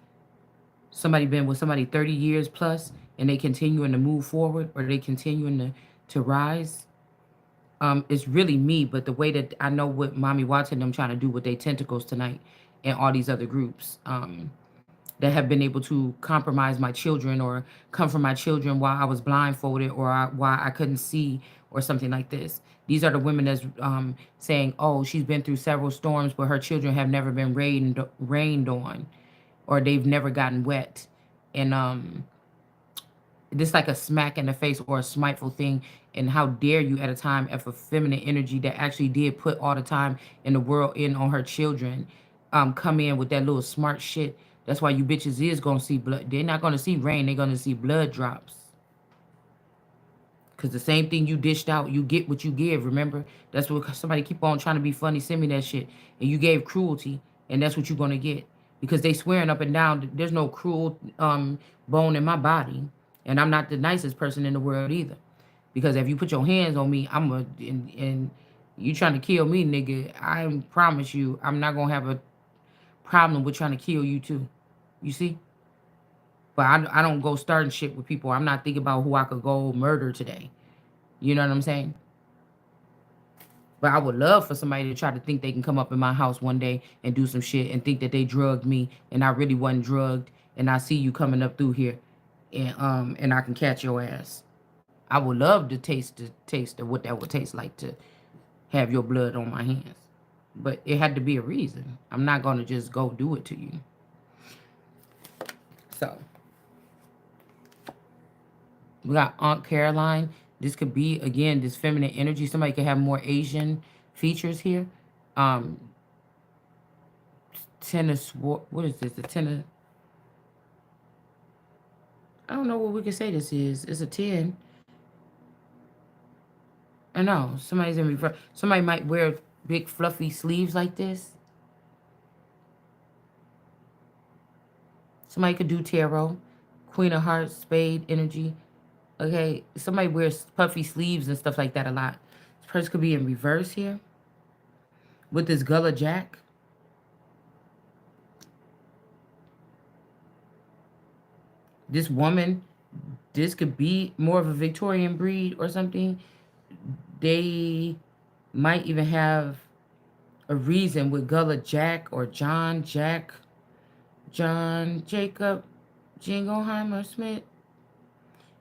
Somebody been with somebody 30 years plus and they continuing to move forward or they continuing to rise. It's really me, but the way that I know what Mommy Watson them trying to do with their tentacles tonight and all these other groups that have been able to compromise my children or come for my children while I was blindfolded or while I couldn't see or something like this. These are the women that's saying, oh, she's been through several storms, but her children have never been rained on or they've never gotten wet. And this like a smack in the face or a smiteful thing. And how dare you at a time of a feminine energy that actually did put all the time in the world in on her children, come in with that little smart shit. That's why you bitches is gonna see blood. They're not gonna see rain, they're gonna see blood drops. Cause the same thing you dished out, you get what you give, remember? That's what somebody keep on trying to be funny, send me that shit. And you gave cruelty, and that's what you're gonna get. Because they swearing up and down there's no cruel bone in my body. And I'm not the nicest person in the world either. Because if you put your hands on me, and you trying to kill me, nigga, I promise you, I'm not gonna have a problem with trying to kill you too. You see? But I don't go starting shit with people. I'm not thinking about who I could go murder today. You know what I'm saying? But I would love for somebody to try to think they can come up in my house one day and do some shit and think that they drugged me and I really wasn't drugged and I see you coming up through here and I can catch your ass. I would love to taste of what that would taste like to have your blood on my hands. But it had to be a reason. I'm not gonna just go do it to you. So we got Aunt Caroline. This could be again this feminine energy. Somebody could have more Asian features here. Um, tennis. What is this? The tennis. I don't know what we could say this is. It's a 10. I know somebody's in reverse. Somebody might wear big fluffy sleeves like this. Somebody could do tarot, Queen of Hearts, Spade energy. Okay, somebody wears puffy sleeves and stuff like that a lot. This person could be in reverse here with this Gullah Jack. This woman, this could be more of a Victorian breed or something. They might even have a reason with Gullah Jack or John Jack. John Jacob Jingleheimer Smith,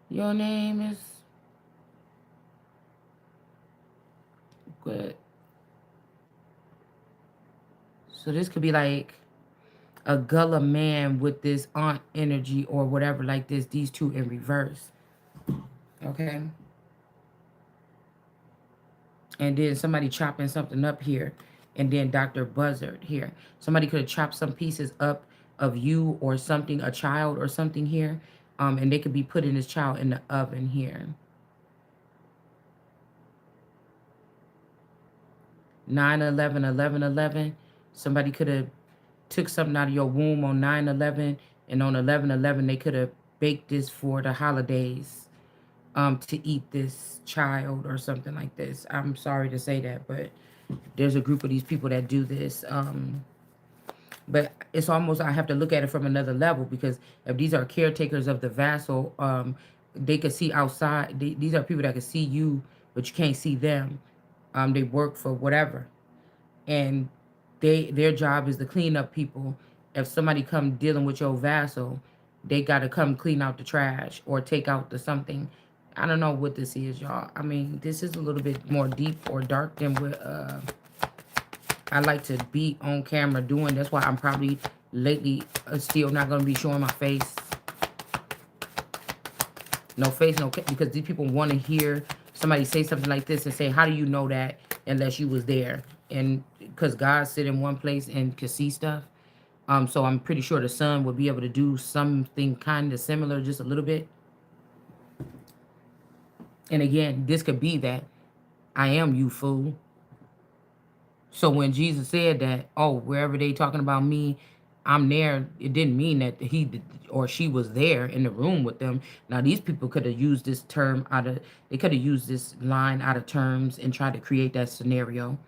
your name is good. So this could be like a gullah man with this aunt energy or whatever like this. These two in reverse. Okay. And then somebody chopping something up here. And then Dr. Buzzard here. Somebody could have chopped some pieces up of you or something, a child or something here. And they could be putting this child in the oven here. 9/11/11/11. Somebody could have took something out of your womb on 9/11, and on 11/11 they could have baked this for the holidays, to eat this child or something like this. I'm sorry to say that, but there's a group of these people that do this. But it's almost, I have to look at it from another level, because if these are caretakers of the vassal, they could see outside. These are people that can see you, but you can't see them. They work for whatever, and their job is to clean up people. If somebody come dealing with your vassal, they got to come clean out the trash or take out the something. I don't know what this is, y'all. I mean, this is a little bit more deep or dark than what I like to be on camera doing. That's why I'm probably lately still not going to be showing my face. No face, no, because these people want to hear somebody say something like this and say, how do you know that unless you was there? And because God sit in one place and could see stuff. So I'm pretty sure the son would be able to do something kind of similar, just a little bit. And again, this could be that I am you, fool. So when Jesus said that, oh, wherever they talking about me, I'm there, it didn't mean that he or she was there in the room with them. Now, these people could have used this term out of, they could have used this line out of terms and tried to create that scenario.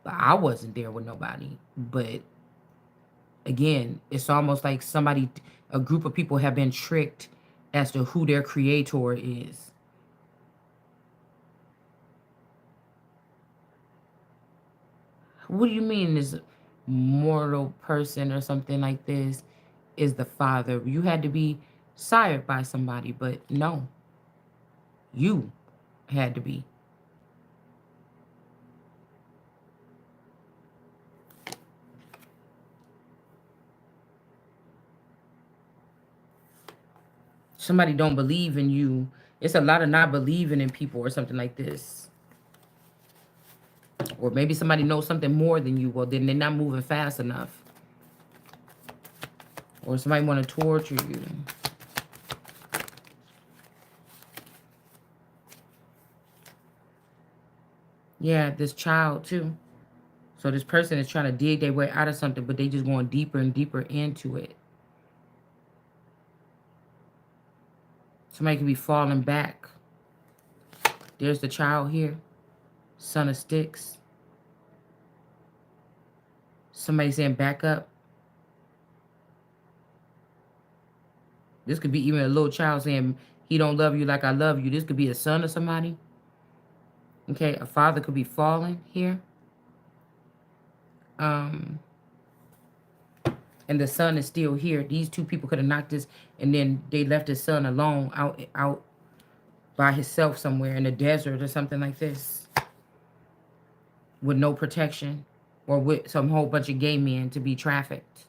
But I wasn't there with nobody. But again, it's almost like somebody, a group of people have been tricked as to who their creator is. What do you mean this mortal person or something like this is the father? You had to be sired by somebody, but no, you had to be. Somebody don't believe in you. It's a lot of not believing in people or something like this. Or maybe somebody knows something more than you. Well, then they're not moving fast enough. Or somebody want to torture you. Yeah, this child too. So this person is trying to dig their way out of something, but they just going deeper and deeper into it. Somebody could be falling back. There's the child here. Son of sticks. Somebody saying back up. This could be even a little child saying he don't love you like I love you. This could be a son of somebody. Okay, a father could be falling here. Um, and the son is still here. These two people could have knocked this, and then they left his son alone out by himself somewhere in the desert or something like this, with no protection, or with some whole bunch of gay men to be trafficked.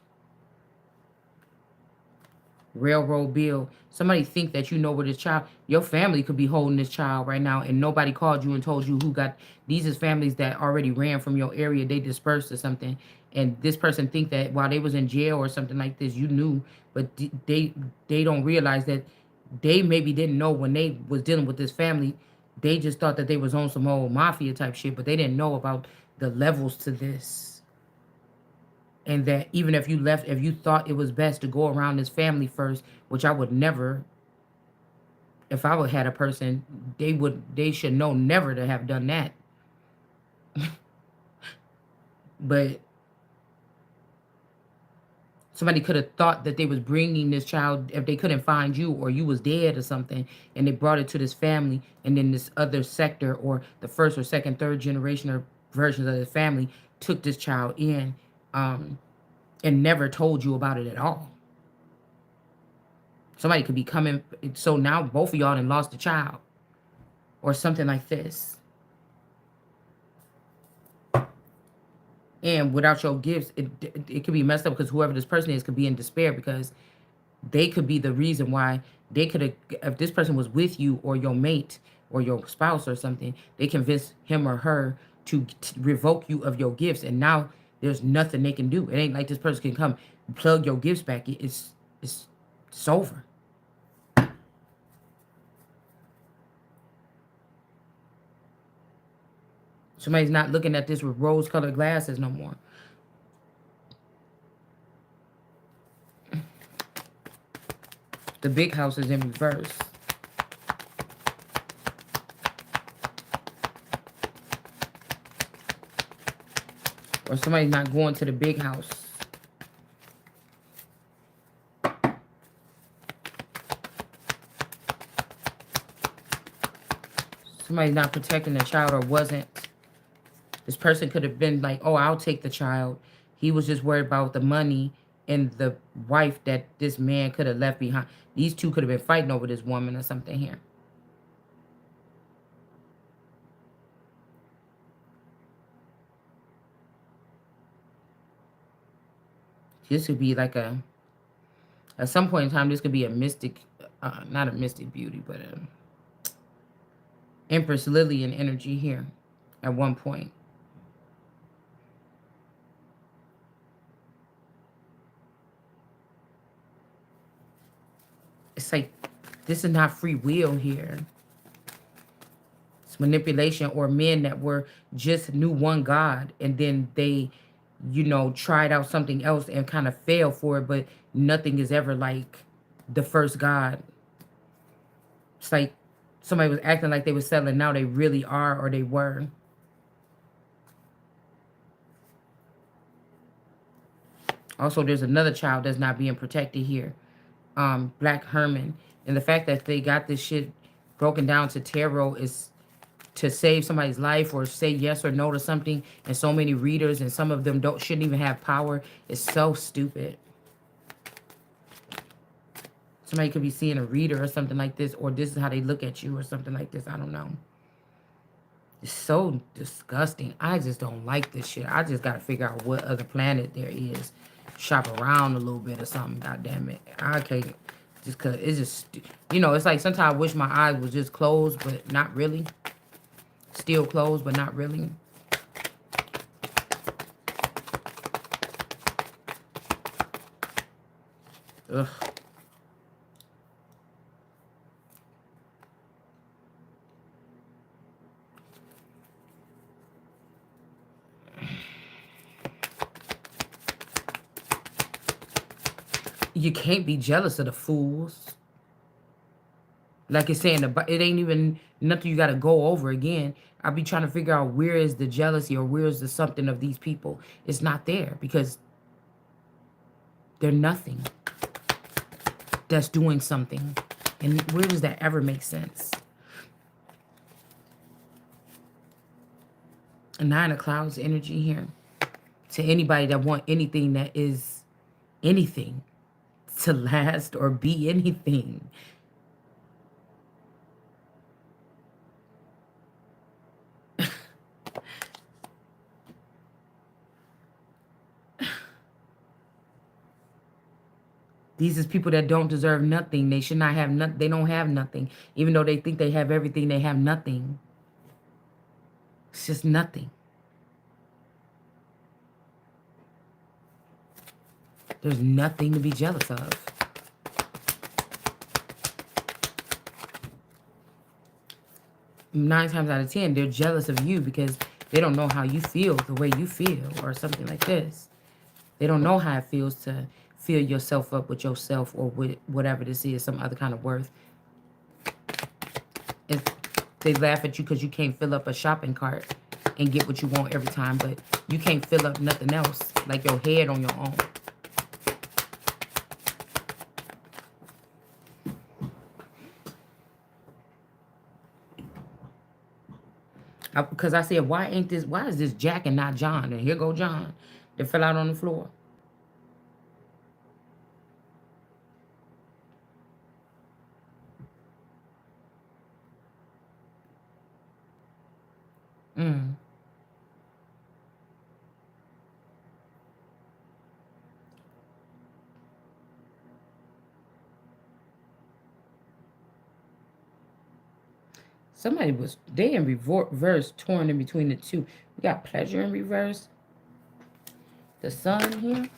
Railroad bill. Somebody think that you know where this child, your family could be holding this child right now, and nobody called you and told you who got. These is families that already ran from your area. They dispersed or something, and this person think that while they was in jail or something like this, you knew, but they don't realize that they maybe didn't know when they was dealing with this family. They just thought that they was on some old mafia type shit, but they didn't know about the levels to this. And that even if you left, if you thought it was best to go around this family first, which I would never, if I would had a person, they should know never to have done that. But somebody could have thought that they was bringing this child if they couldn't find you or you was dead or something, and they brought it to this family, and then this other sector or the first or second, third generation or versions of the family took this child in. and never told you about it at all. Somebody could be coming, so now both of y'all done lost a child or something like this. And without your gifts, it could be messed up because whoever this person is could be in despair because they could be the reason why they could have, if this person was with you or your mate or your spouse or something, they convinced him or her to revoke you of your gifts. And now there's nothing they can do. It ain't like this person can come plug your gifts back. It's over. Somebody's not looking at this with rose-colored glasses no more. The big house is in reverse. Or somebody's not going to the big house. Somebody's not protecting the child or wasn't. This person could have been like, oh, I'll take the child. He was just worried about the money and the wife that this man could have left behind. These two could have been fighting over this woman or something here. This could be like at some point in time, this could be a mystic, not a mystic beauty, but a Empress Lillian energy here at one point. It's like, this is not free will here. It's manipulation, or men that were just knew one God and then they, tried out something else and kind of failed for it, but nothing is ever like the first God. It's like somebody was acting like they were selling, now they really are, or they were. Also, there's another child that's not being protected here. Black Herman. And the fact that they got this shit broken down to tarot is to save somebody's life or say yes or no to something. And so many readers, and some of them shouldn't even have power. It's so stupid. Somebody could be seeing a reader or something like this, or this is how they look at you or something like this. I don't know. It's so disgusting. I just don't like this shit. I just got to figure out what other planet there is. Shop around a little bit or something. God damn it. I can't. Just because it's just, it's like sometimes I wish my eyes was just closed, but not really. Still closed, but not really. Ugh. You can't be jealous of the fools. Like it's saying, it ain't even nothing you got to go over again. I'll be trying to figure out where is the jealousy or where is the something of these people. It's not there because they're nothing that's doing something. And where does that ever make sense? A Nine of Clouds energy here. To anybody that want anything that is anything to last or be anything. These is people that don't deserve nothing. They should not have nothing. They don't have nothing. Even though they think they have everything, they have nothing. It's just nothing. There's nothing to be jealous of. Nine times out of 10, they're jealous of you because they don't know how you feel the way you feel or something like this. They don't know how it feels to fill yourself up with yourself or with whatever this is, some other kind of worth. They laugh at you because you can't fill up a shopping cart and get what you want every time, but you can't fill up nothing else, like your head on your own. Because I said, why is this Jack and not John? And here go John that fell out on the floor. Mm. Somebody was they in reverse, torn in between the two. We got pleasure in reverse. The sun here.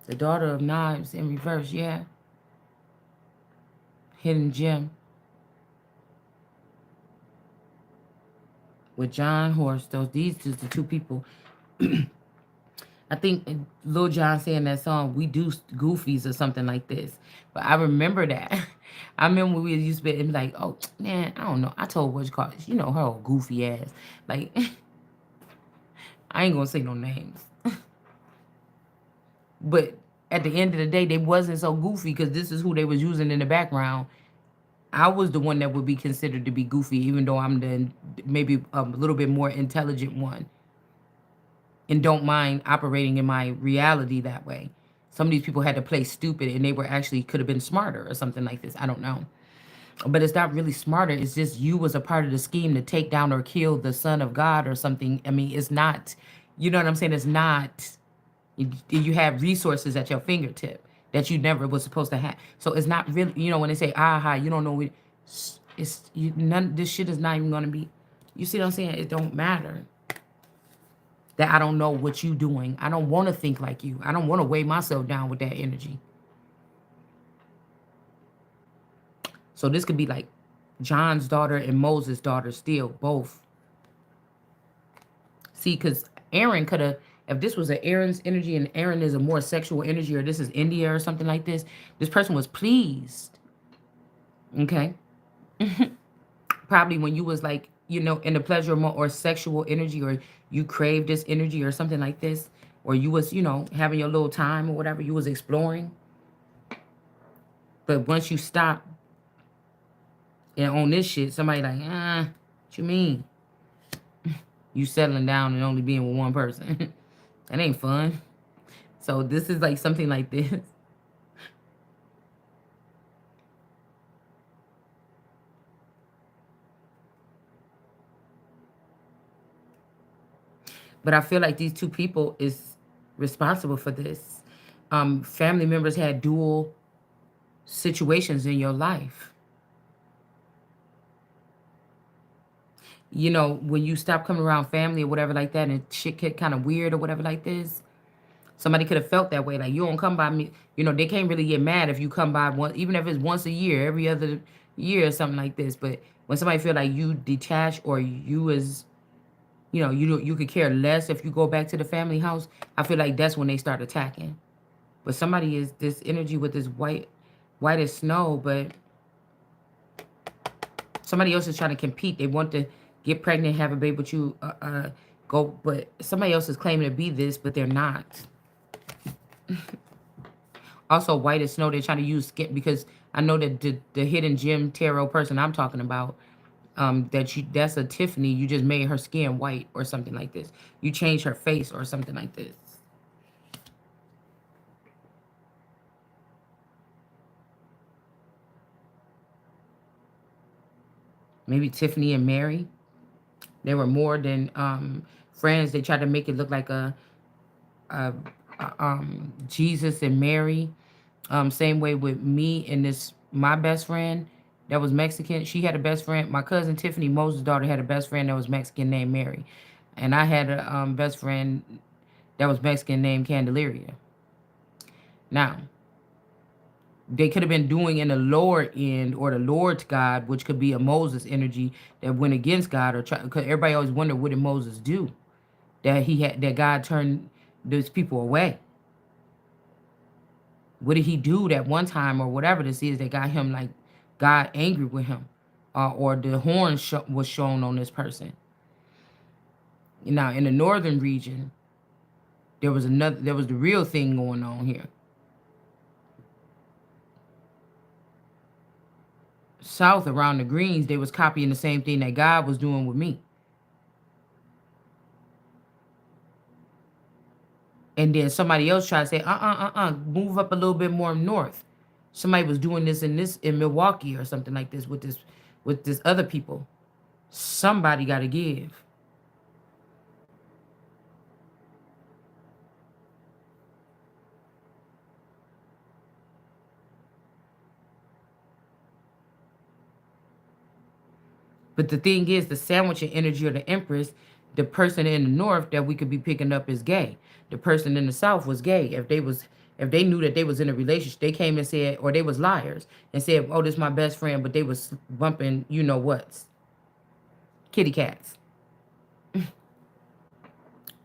The daughter of knives in reverse. Yeah. Hidden gem with John Horse. These is the two people. I think Lil Jon saying that song, "We Do Goofies" or something like this. But I remember that. I remember when we used to be like, "Oh man, I don't know." I told what you call it, her old goofy ass. Like I ain't gonna say no names, but at the end of the day, they wasn't so goofy because this is who they was using in the background. I was the one that would be considered to be goofy, even though I'm the maybe a little bit more intelligent one and don't mind operating in my reality that way. Some of these people had to play stupid and they were actually could have been smarter or something like this. I don't know. But it's not really smarter. It's just you was a part of the scheme to take down or kill the son of God or something. I mean, it's not, you know what I'm saying? It's not, you have resources at your fingertip that you never was supposed to have. So it's not really, when they say, aha, you don't know what, none, this shit is not even going to be, you see what I'm saying? It don't matter that I don't know what you doing. I don't want to think like you. I don't want to weigh myself down with that energy. So this could be like John's daughter and Moses' daughter still, both. See, because Aaron could have, if this was an Aaron's energy and Aaron is a more sexual energy, or this is India or something like this person was pleased. Okay. Probably when you was like, in the pleasure or sexual energy, or you crave this energy or something like this, or you was, having your little time or whatever, you was exploring. But once you stop and on this shit, somebody like, what you mean? You settling down and only being with one person. That ain't fun. So this is like something like this. But I feel like these two people is responsible for this. Family members had dual situations in your life. When you stop coming around family or whatever like that and shit get kind of weird or whatever like this, somebody could have felt that way. Like, you don't come by me. They can't really get mad if you come by one, even if it's once a year, every other year or something like this. But when somebody feel like you detach or you is, you could care less if you go back to the family house, I feel like that's when they start attacking. But somebody is this energy with this white as snow, but somebody else is trying to compete. They want to get pregnant, have a baby with you, go, but somebody else is claiming to be this, but they're not. Also, white as snow, they're trying to use skin because I know that the hidden gem tarot person I'm talking about, that's a Tiffany. You just made her skin white or something like this. You changed her face or something like this. Maybe Tiffany and Mary. They were more than friends. They tried to make it look like a Jesus and Mary. Same way with me and my best friend that was Mexican. She had a best friend. My cousin Tiffany Moses' daughter had a best friend that was Mexican named Mary, and I had a best friend that was Mexican named Candelaria. Now, they could have been doing in the lower end or the Lord's God, which could be a Moses energy that went against God, or try. Because everybody always wondered what did Moses do that God turned those people away. What did he do that one time or whatever this is that got him like God angry with him, or the horn was shown on this person? Now in the northern region, there was the real thing going on here. South around the greens, they was copying the same thing that God was doing with me. And then somebody else tried to say, move up a little bit more north. Somebody was doing this in Milwaukee or something like this with this other people. Somebody got to give. But the thing is, the sandwiching energy of the Empress, the person in the north that we could be picking up is gay. The person in the south was gay. If they knew that they was in a relationship, they came and said, or they was liars and said, "Oh, this is my best friend," but they was bumping, you know what's kitty cats.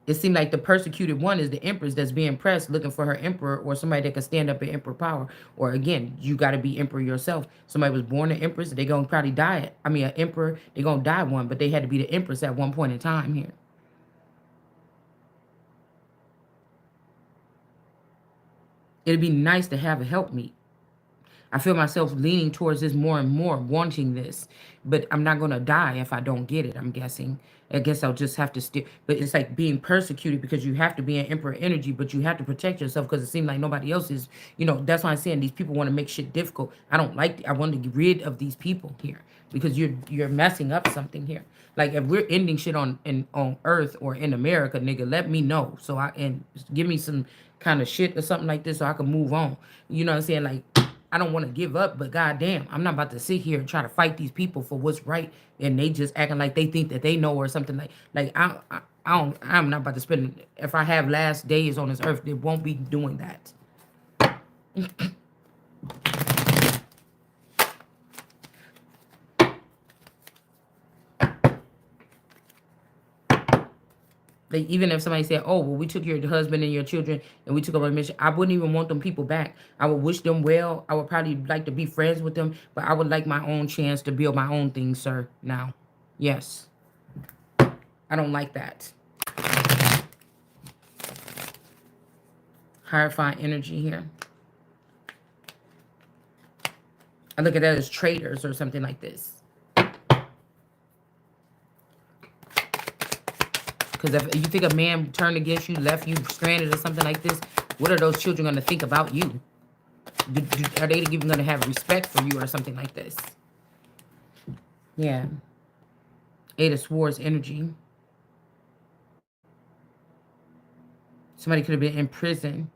It seemed like the persecuted one is the empress that's being pressed, looking for her emperor or somebody that can stand up in emperor power. Or again, you got to be emperor yourself. Somebody was born an empress, they gonna probably die. I mean, an emperor, they gonna die one, but they had to be the empress at one point in time here. It'd be nice to have a helpmeet. I feel myself leaning towards this more and more, wanting this, but I'm not gonna die if I don't get it. I'm guessing. I guess I'll just have to still. But it's like being persecuted because you have to be in emperor energy, but you have to protect yourself because it seems like nobody else is. You know, that's why I'm saying these people want to make shit difficult. I don't like. I want to get rid of these people here because you're messing up something here. Like if we're ending shit on Earth or in America, nigga, let me know so I and give me some kind of shit or something like this so I can move on. You know what I'm saying? Like I don't want to give up, but goddamn, I'm not about to sit here and try to fight these people for what's right, and they just acting like they think that they know or something I don't. I'm not about to spend. If I have last days on this earth, they won't be doing that. Like even if somebody said, "Oh, well, we took your husband and your children and we took them on a mission," I wouldn't even want them people back. I would wish them well. I would probably like to be friends with them, but I would like my own chance to build my own things, sir. Now, yes, I don't like that. Hierophant energy here. I look at that as traitors or something like this. Because if you think a man turned against you, left you stranded or something like this, what are those children going to think about you? Are they even going to have respect for you or something like this? Yeah. Eight of Swords energy. Somebody could have been in prison.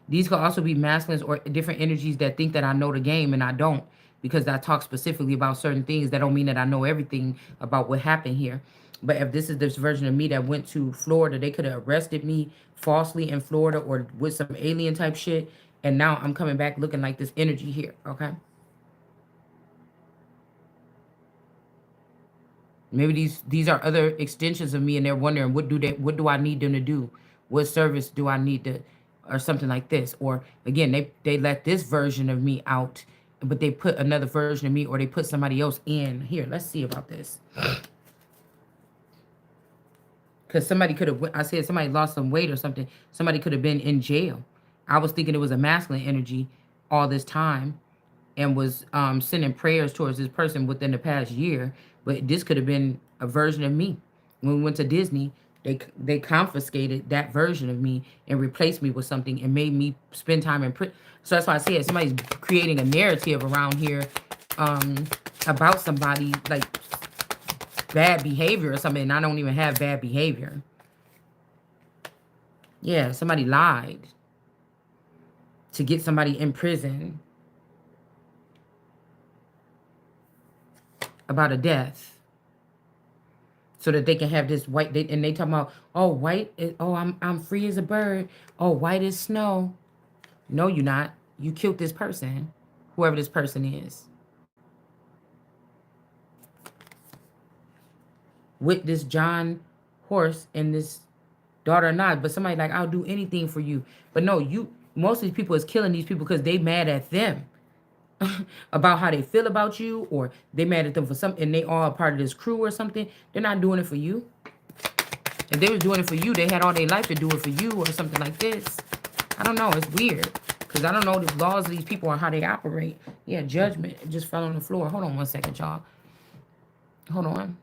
These could also be masculines or different energies that think that I know the game and I don't, because I talk specifically about certain things. That don't mean that I know everything about what happened here. But if this is this version of me that went to Florida, they could have arrested me falsely in Florida or with some alien type shit. And now I'm coming back looking like this energy here, okay? Maybe these are other extensions of me and they're wondering what do I need them to do? What service do I need to or something like this? Or again, they let this version of me out, but they put another version of me or they put somebody else in. Here, let's see about this. Because somebody could have, I said somebody lost some weight or something. Somebody could have been in jail. I was thinking it was a masculine energy all this time and was sending prayers towards this person within the past year. But this could have been a version of me. When we went to Disney, they confiscated that version of me and replaced me with something and made me spend time in prison. So that's why I said somebody's creating a narrative around here about somebody like bad behavior or something, and I don't even have bad behavior. Yeah, somebody lied to get somebody in prison about a death so that they can have this white and they talking about, oh, white is, oh, I'm free as a bird. Oh, white is snow. No, you're not. You killed this person, whoever this person is, with this John horse and this daughter or not. But somebody like, I'll do anything for you. But no, most of these people is killing these people because they mad at them about how they feel about you, or they mad at them for something and they all a part of this crew or something. They're not doing it for you. If they was doing it for you, they had all their life to do it for you or something like this. I don't know. It's weird because I don't know the laws of these people or how they operate. Yeah, judgment. It just fell on the floor. Hold on one second, y'all. Hold on.